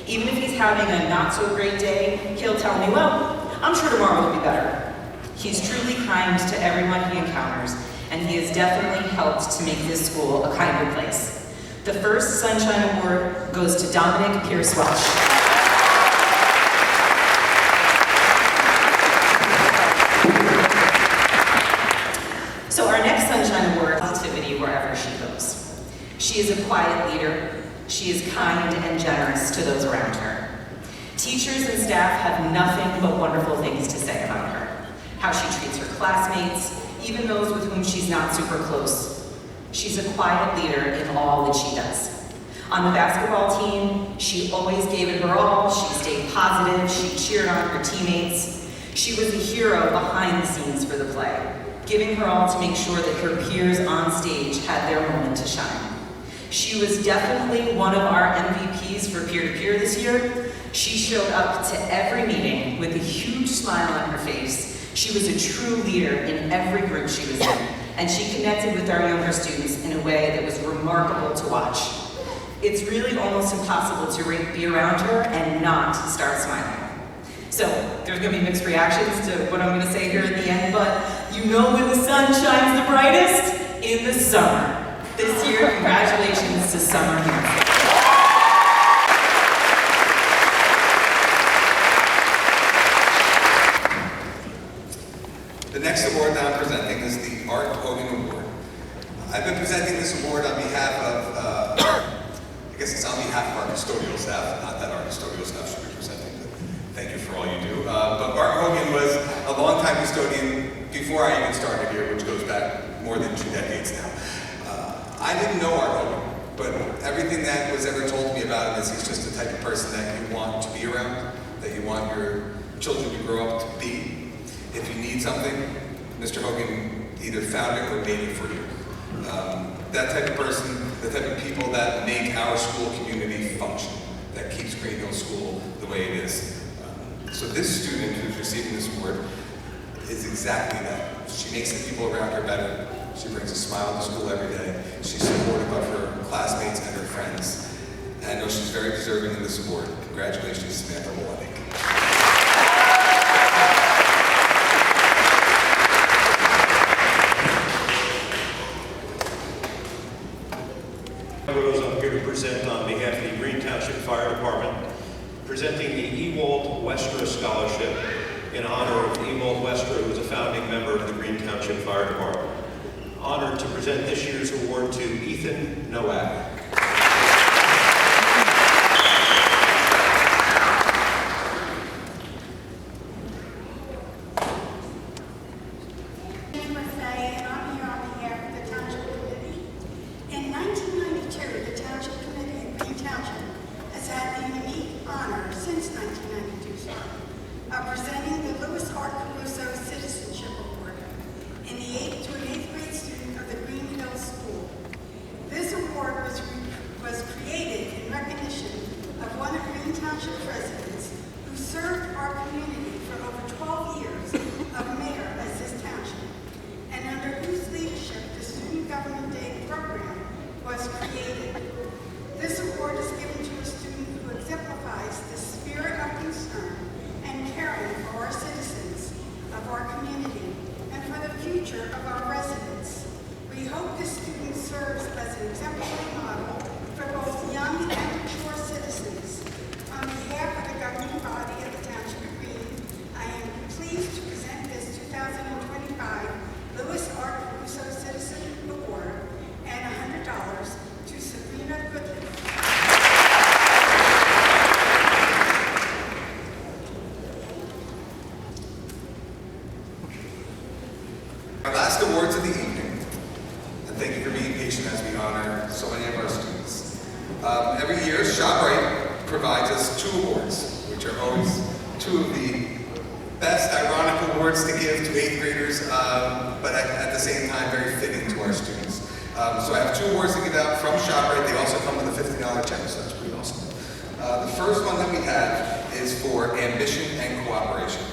Even if he's having a not-so-great day, he'll tell me, "Well, I'm sure tomorrow will be better." He's truly kind to everyone he encounters, and he has definitely helped to make this school a kinder place. The first Sunshine Award goes to Dominic Pierce-Welch. So our next Sunshine Award is positivity wherever she goes. She is a quiet leader. She is kind and generous to those around her. Teachers and staff have nothing but wonderful things to say about her. How she treats her classmates, even those with whom she's not super close. She's a quiet leader in all that she does. On the basketball team, she always gave it her all. She stayed positive. She cheered on her teammates. She was a hero behind the scenes for the play, giving her all to make sure that her peers on stage had their moment to shine. She was definitely one of our MVPs for peer-to-peer this year. She showed up to every meeting with a huge smile on her face. She was a true leader in every group she was in, and she connected with our younger students in a way that was remarkable to watch. It's really almost impossible to be around her and not start smiling. So, there's going to be mixed reactions to what I'm going to say here at the end, but you know when the sun shines the brightest? In the summer. This year, congratulations to Summer Hanson. The next award that I'm presenting is the Art Hogan Award. I've been presenting this award on behalf of, I guess it's on behalf of our custodial staff, not that our custodial staff should be presenting, but thank you for all you do. But Art Hogan was a longtime custodian before I even started here, which goes back more than 2 decades now. I didn't know Art Hogan, but everything that was ever told me about him is he's just the type of person that you want to be around, that you want your children to grow up to be. If you need something, Mr. Hogan either found it or made it for you. That type of person, the type of people that make our school community function, that keeps Green Hill School the way it is. So this student who's receiving this award is exactly that. She makes the people around her better. She brings a smile to school every day. She's supportive of her classmates and her friends. And I know she's very deserving of this award. Congratulations, Samantha Molinek. I'm here to present on behalf of the Green Township Fire Department, presenting the Ewald Westra Scholarship in honor of Ewald Westra, who is a founding member of the Green Township Fire Department. Honored to present this year's award to Ethan Nowak. In 1992, the Township Committee in Green Township has had the unique honor since 1992 of presenting the Lewis Hart Caruso Citizenship Award to an 8th grade student of the Green Hill School. This award was created in recognition of one of Green Township's residents who served our community for over 12 years of mayor as this township, and under whose leadership the Student Government Day program was created. This award is given to a student who exemplifies the spirit of concern and caring for our citizens, of our community, and for the future of our residents. We hope this student serves as an exemplary model for both young and mature citizens. On behalf of the governing body of the Township of Green, I am pleased to present this 2025 Lewis R. Caruso Citizen Award and $100 to Sabrina Goodley. Our last awards of the evening, and thank you for being patient as we honor so many of our students. Every year, ShopRite provides us 2 awards, which are always 2 of the best ironic awards to give to 8th graders, but at the same time, very fitting to our students. So I have 2 awards to give out from ShopRite. They also come with a $50 check, so that's pretty awesome. The first one that we have is for ambition and cooperation.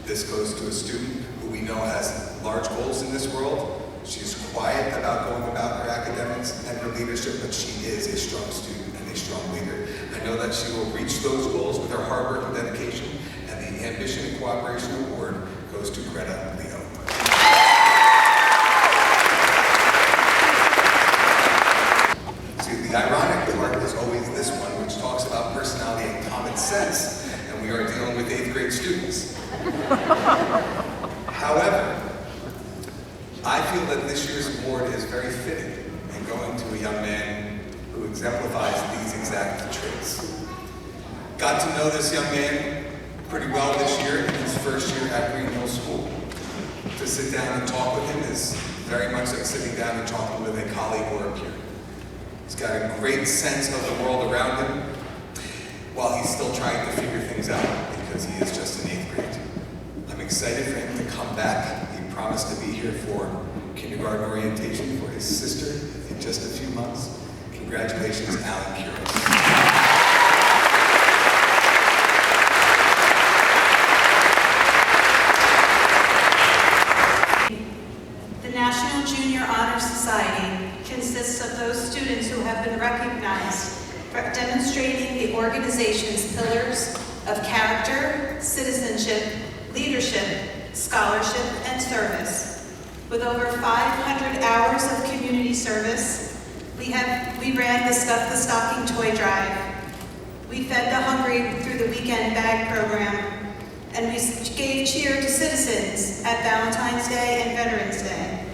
This goes to a student who we know has large goals in this world. She's quiet about going about her academics and her leadership, but she is a strong student and a strong leader. I know that she will reach those goals with her hard work and dedication, and the Ambition and Cooperation Award goes to Greta Leo. See, the ironic part is always this one, which talks about personality and common sense, and we are dealing with 8th grade students. However, I feel that this year's award is very fitting and going to a young man who exemplifies these exact traits. Got to know this young man pretty well this year in his first year at Green Hill School. To sit down and talk with him is very much like sitting down and talking with a colleague or a peer. He's got a great sense of the world around him while he's still trying to figure things out because he is just in 8th grade. I'm excited for him to come back. He promised to be here for kindergarten orientation for his sister in just a few months. Congratulations, Alan Kuros. The National Junior Honor Society consists of those students who have been recognized for demonstrating the organization's pillars of character, citizenship, leadership, scholarship, and service. With over 500 hours of community service, we ran the Stuff the Stocking toy drive. We fed the hungry through the weekend bag program, and we gave cheer to citizens at Valentine's Day and Veterans Day.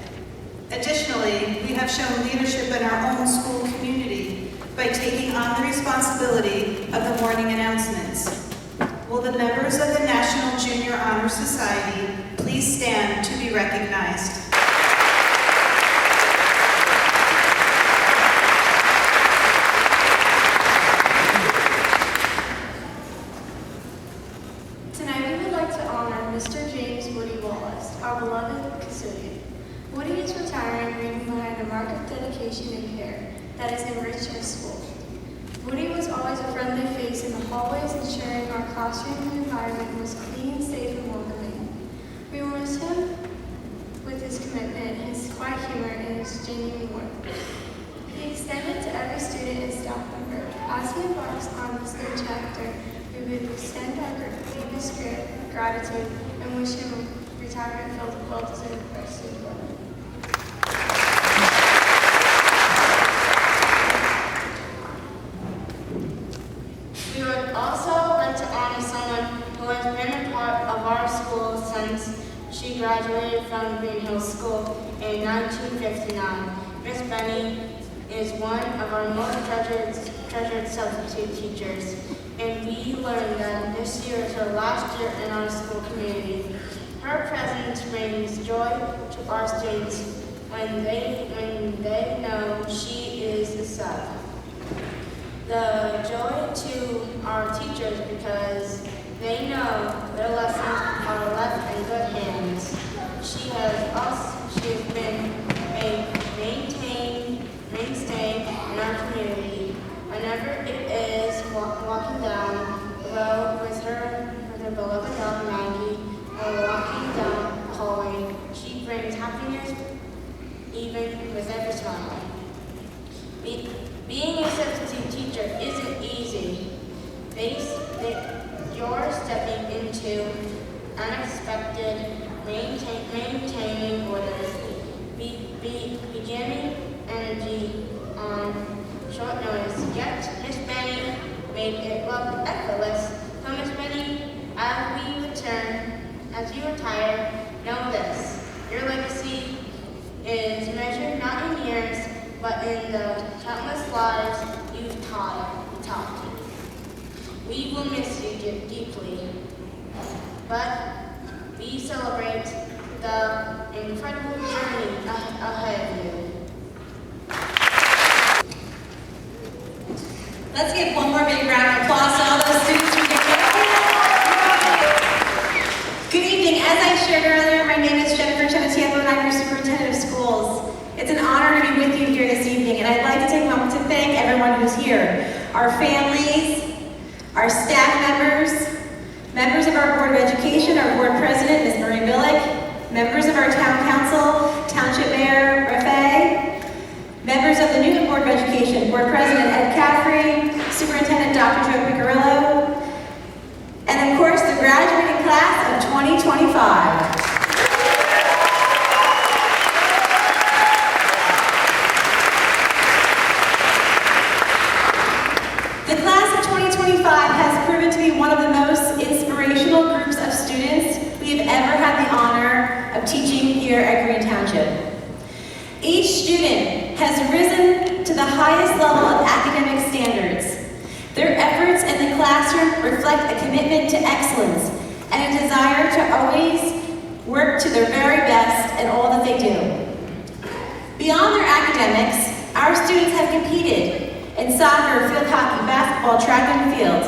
Additionally, we have shown leadership in our own school community by taking on the responsibility of the morning announcements. Will the members of the National Junior Honor Society please stand to be recognized? our beloved custodian. Woody is retiring, leaving behind a mark of dedication and care that has enriched our school. Woody was always a friendly face in the hallways, ensuring our classroom environment was clean, safe, and welcoming. We will miss him with his commitment, his quiet humor, and his genuine work. He extended to every student and staff member. As he embarks on this new chapter, we would extend our deepest gratitude and wish him a retirement filled with well-deserved rest of his life. We would also like to honor someone who has been a part of our school since she graduated from Green Hills School in 1959. Miss Benny is one of our most treasured substitute teachers, and we learned that this year is her last year in our school community. Her presence brings joy to our students when they know she is a sub. The joy to our teachers because they know their lessons are left in good hands. She has been a mainstay in our community. Whenever it is walking down the road with her beloved dog Maggie, or walking down the hallway, she brings happiness even with every smile. Being a substitute teacher isn't easy. You're stepping into unexpected, maintaining orders, beginning energy on short notice. Yet, Miss Benny made it look effortless. So, Miss Benny, as you retire, know this: your legacy is measured not in years, but in the countless lives you've taught. We will miss you deeply, but we celebrate the incredible journey ahead of you. Let's give one more big round of applause to all those students who did it. Good evening. As I shared earlier, my name is Jennifer Chenatiello, and I'm your superintendent of schools. It's an honor to be with you here this evening, and I'd like to take a moment to thank everyone who's here. Our families, our staff members of our Board of Education, our Board President, Ms. Marie Billick, members of our Town Council, Township Mayor Raffay, members of the Newton Board of Education, Board President Ed Caffrey, Superintendent Dr. Joe Picarillo, and of course the graduating class of 2025. The class of 2025 has proven to be one of the most inspirational groups of students we have ever had the honor of teaching here at Green Township. Each student has risen to the highest level of academic standards. Their efforts in the classroom reflect a commitment to excellence and a desire to always work to their very best in all that they do. Beyond their academics, our students have competed in soccer, field hockey, basketball, track and field.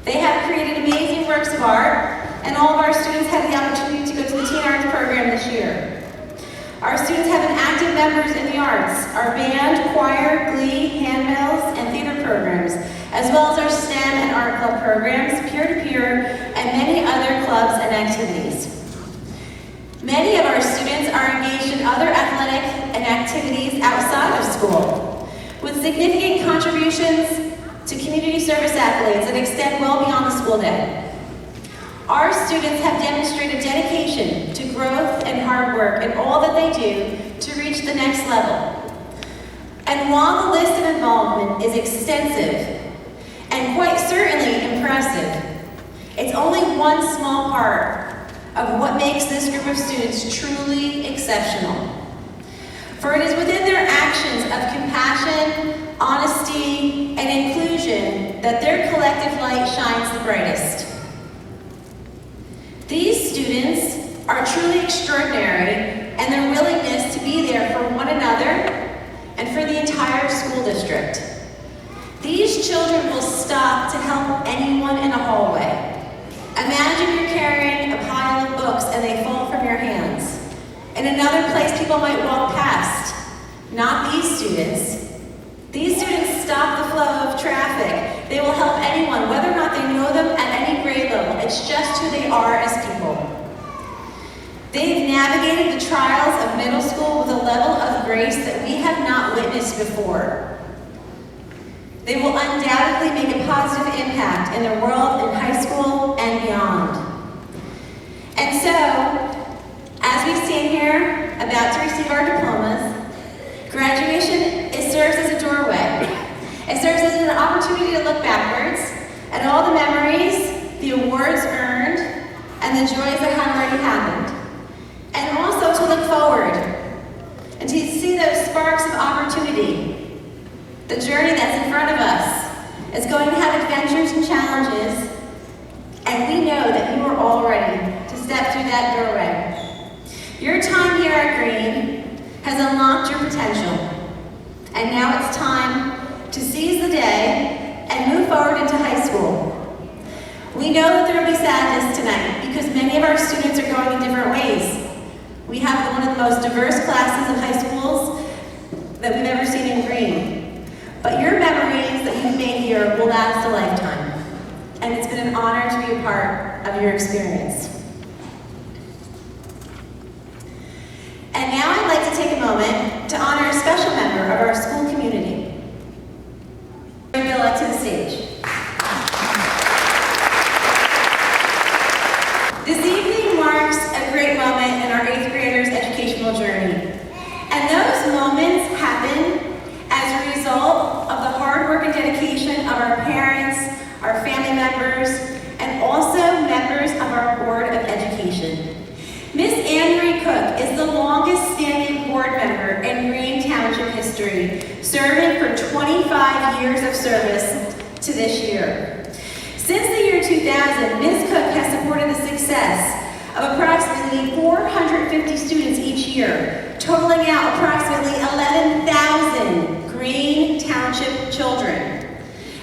They have created amazing works of art, and all of our students had the opportunity to go to the Teen Arts program this year. Our students have been active members in the arts, our band, choir, glee, handbells, and theater programs, as well as our STEM and art club programs, peer-to-peer, and many other clubs and activities. Many of our students are engaged in other athletic and activities outside of school, with significant contributions to community service accolades that extend well beyond the school day. Our students have demonstrated dedication to growth and hard work in all that they do to reach the next level. And while the list of involvement is extensive and quite certainly impressive, it's only one small part of what makes this group of students truly exceptional. For it is within their actions of compassion, honesty, and inclusion that their collective light shines the brightest. These students are truly extraordinary in their willingness to be there for one another and for the entire school district. These children will stop to help anyone in a hallway, Imagine you're carrying a pile of books and they fall from your hands. In another place, people might walk past. Not these students. These students stop the flow of traffic. They will help anyone, whether or not they know them at any grade level. It's just who they are as people. They've navigated the trials of middle school with a level of grace that we have not witnessed before. They will undoubtedly make a positive impact in their world in high school and beyond. And so, as we stand here about to receive our diplomas, graduation, it serves as a doorway. It serves as an opportunity to look backwards at all the memories, the awards earned, and the joys that have already happened. And also to look forward and to see those sparks of opportunity. The journey that's in front of us is going to have adventures and challenges, and we know that you are all ready to step through that doorway. Your time here at Green has unlocked your potential, and now it's time to seize the day and move forward into high school. We know that there will be sadness tonight because many of our students are going in different ways. We have one of the most diverse classes of high schools that we've ever seen in Green. But your memories that you've made here will last a lifetime. And it's been an honor to be a part of your experience. And now I'd like to take a moment to honor a special member of our school community. Bring Bill to the stage. This evening marks a great moment in our 8th graders' educational journey. And those moments happen as a result of the hard work and dedication of our parents, our family members, and also members of our Board of Education. Miss Anne-Marie Cook is the longest standing board member in Green Township history, serving for 25 years of service to this year. Since the year 2000, Ms. Cook has supported the success of approximately 450 students each year, totaling out approximately 11,000 Green Township children.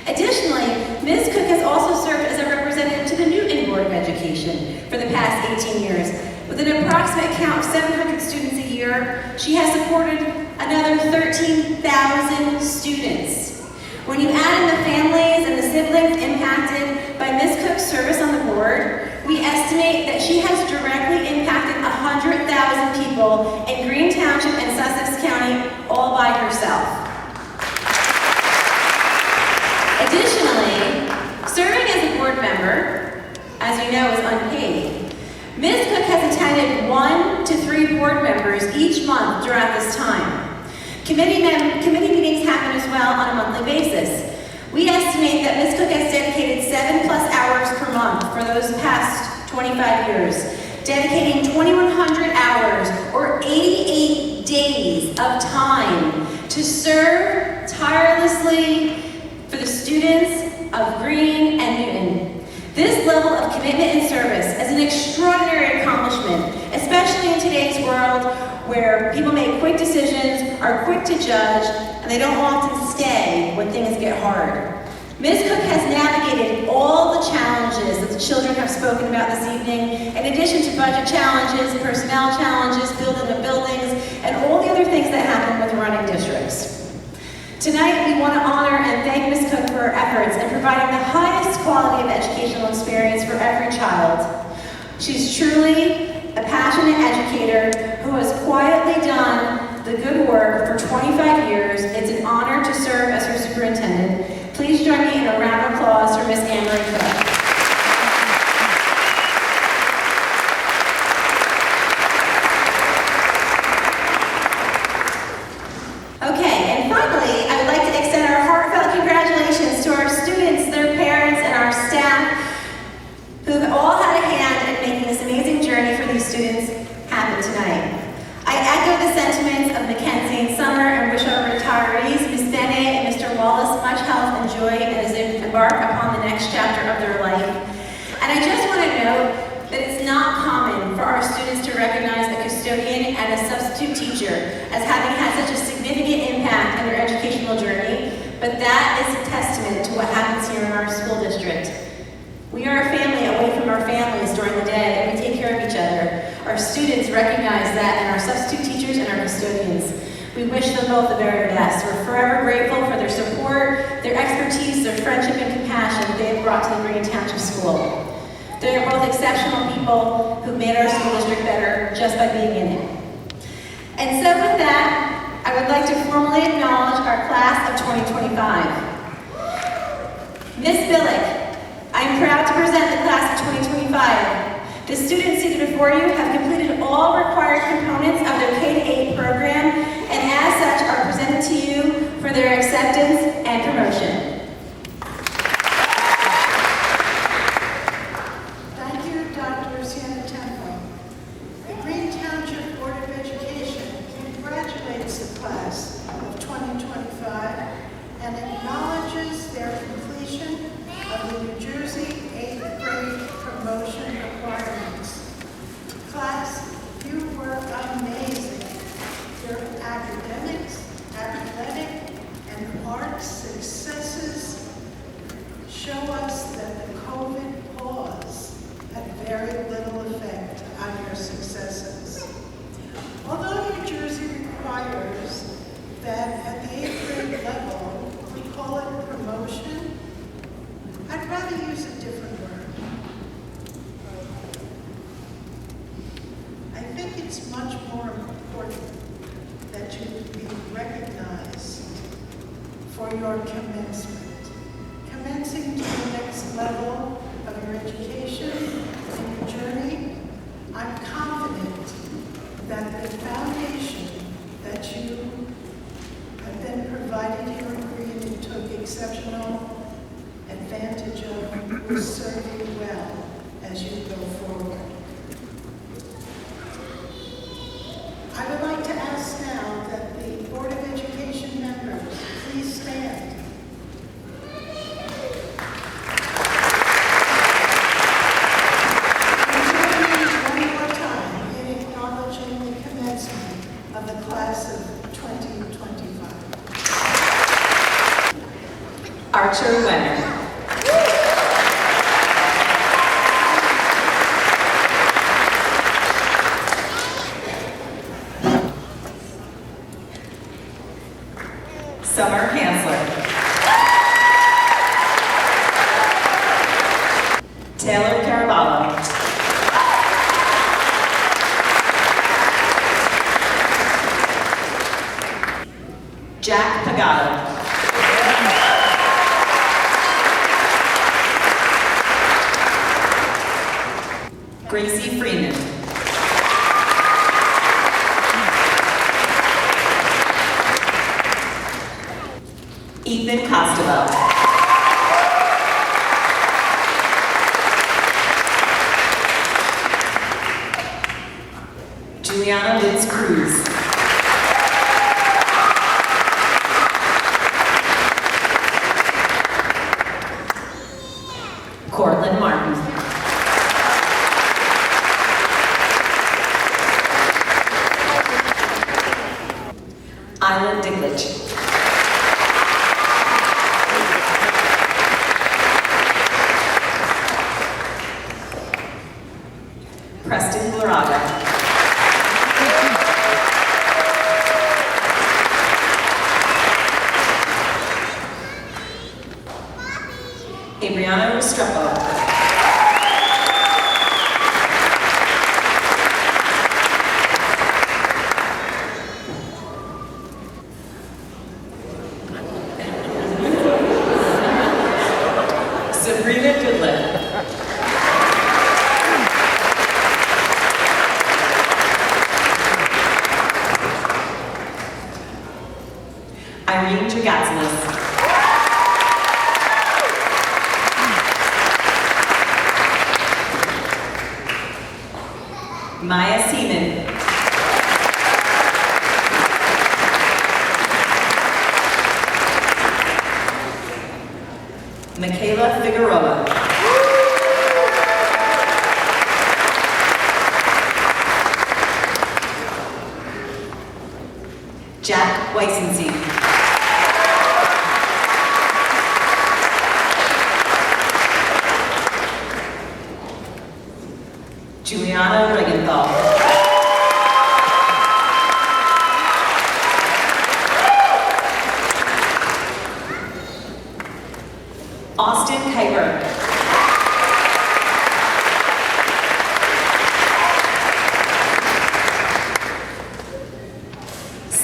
Additionally, Ms. Cook has also served as a representative to the Newton Board of Education for the past 18 years. With an approximate count of 700 students a year, she has supported another 13,000 students. When you add in the families and the siblings impacted by Ms. Cook's service on the board, we estimate that she has directly impacted 100,000 people in Green Township and Sussex County all by herself. Additionally, serving as a board member, as you know, is unpaid. Ms. Cook has attended 1 to 3 board members each month throughout this time. Committee meetings happen as well on a monthly basis. We estimate that Ms. Cook has dedicated 7+ hours per month for those past 25 years, dedicating 2,100 hours or 88 days of time to serve tirelessly for the students of Green and Newton. This level of commitment and service is an extraordinary accomplishment, especially in today's world where people make quick decisions, are quick to judge, and they don't often stay when things get hard. Ms. Cook has navigated all the challenges that the children have spoken about this evening, in addition to budget challenges, personnel challenges, building of buildings, and all the other things that happen with running districts. Tonight, we want to honor and thank Ms. Cook for her efforts in providing the highest quality of educational experience for every child. She's truly a passionate educator who has quietly done the good work for 25 years. It's an honor to serve as her superintendent. Please join me in a round of applause for Ms. Anne-Marie Cook. But that is a testament to what happens here in our school district. We are a family away from our family. students recognize that, and our substitute teachers and our custodians. We wish them both the very best. We're forever grateful for their support, their expertise, their friendship and compassion that they have brought to the Green Township School. They are both exceptional people who made our school district better just by being in it. And so with that, I would like to formally acknowledge our class of 2025. Ms. Billick, I am proud to present the class of 2025. The students seated before you have completed all required components of their K-8 program, and as such are presented to you for their acceptance and promotion. Thank you, Dr. Sienna Temple. The Green Township Board of Education congratulates the class of 2025 and acknowledges their completion of the New Jersey 8th grade promotion requirements. Class, you were amazing. Your academics, athletic, and art successes show us that the COVID pause had very little effect on your successes. Although New Jersey requires that at the 8th grade level, we call it promotion, I'd rather use a different word. I think it's much more important that you be recognized for your commencement. Commencing to the next level of your education and your journey, I'm confident that the foundation that you have been provided here in Green and took exceptional advantage of will serve you well as you go forward. I would like to ask now that the Board of Education members please stand. And join me one more time in acknowledging the commencement of the class of 2025. Archer Wenner. Summer Hansler. Taylor Caraballo. Jack Pagano. Gracie Freeman. Ethan Costello. Juliana Vince-cruz. Cortland Martin. Isla Dicklich. Preston Laraga. Adriana Restrepo. Sabrina Goodlett. Irene Dragatsilis. Maya Seaman. Michaela Figueroa. Jack Weissensee. Juliana Regenthal.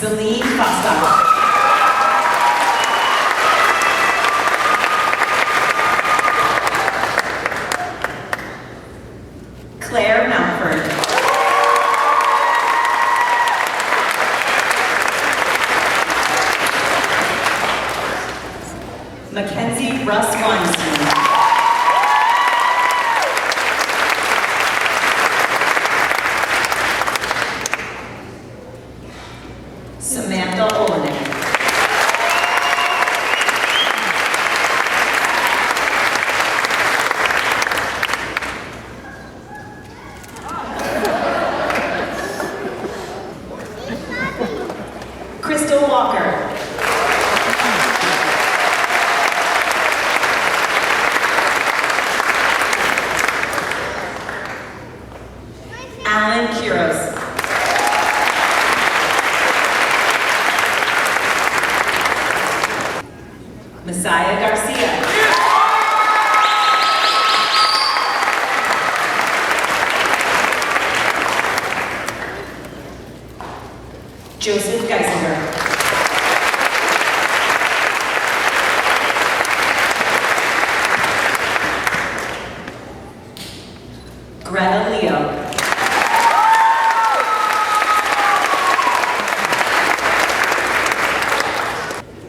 Celine Costa. Claire Mountford. Mackenzie Russ Weinstein. Samantha Olenek. Crystal Walker. Alan Quiros. Messiah Garcia. Joseph Geisinger. Greta Leo.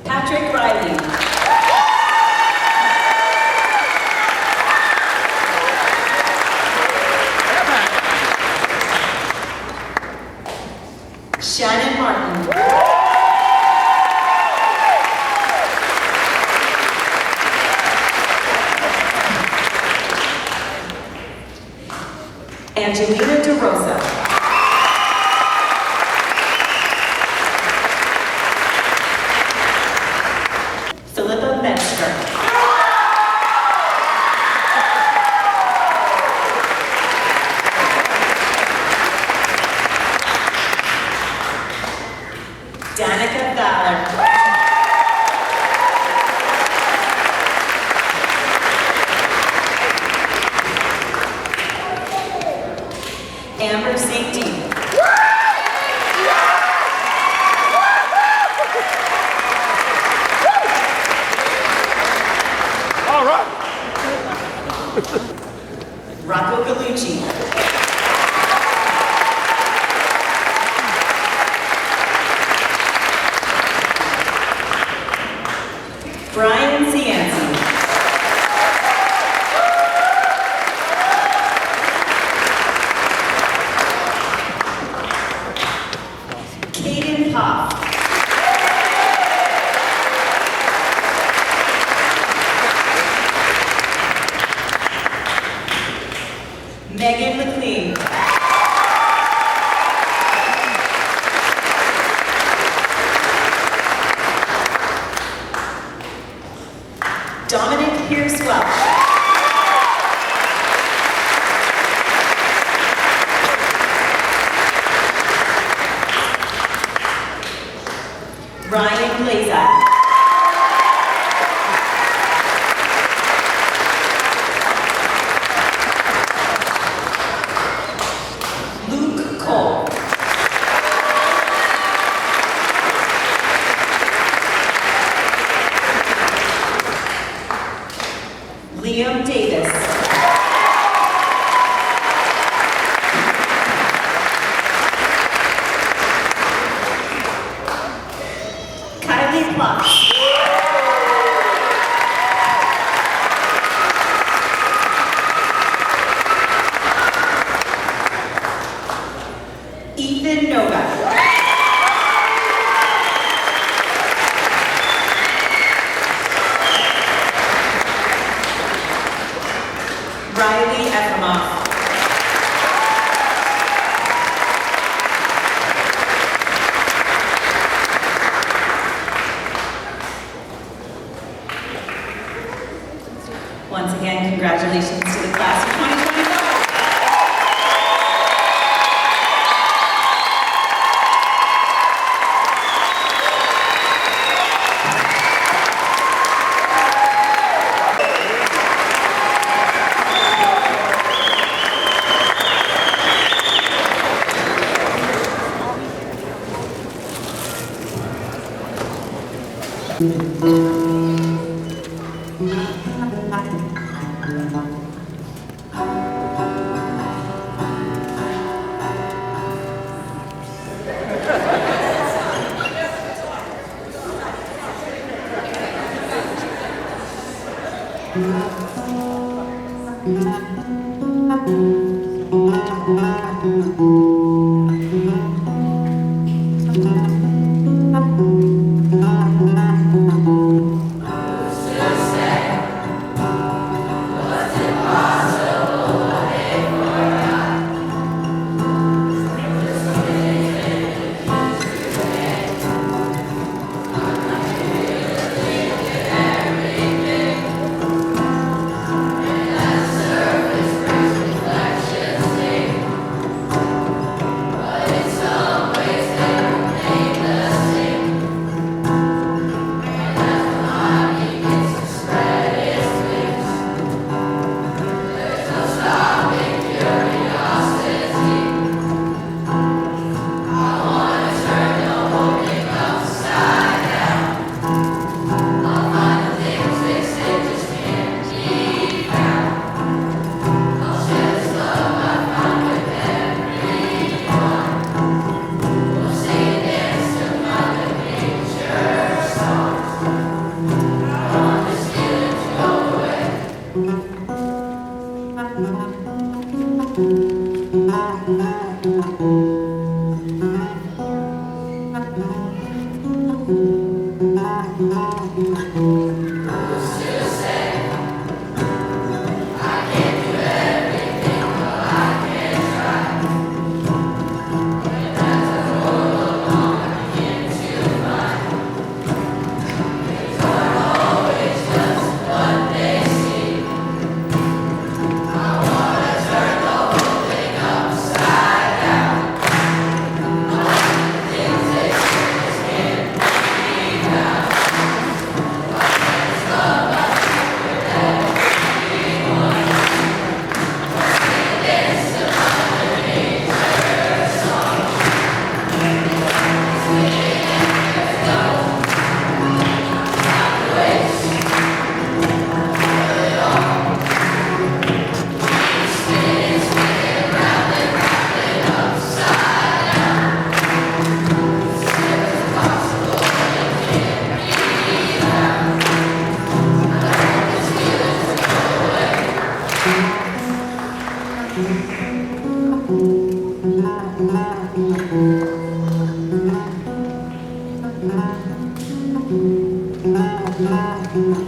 Patrick Riley. Shannon Martin. Angelina DeRosa. Philippa Metzger. Danica Valor. Amber St. Dean. All right. Rocco Gallucci. Brian Cianci. Caden Poff. Megan McLean. Dominic Pierce Welch. Ryan Blazak. Luke Cole. Liam Davis. Kylie Plush. Ethan Novak. Riley Efremoff. Once again, congratulations to the class of 2025. Thank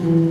you.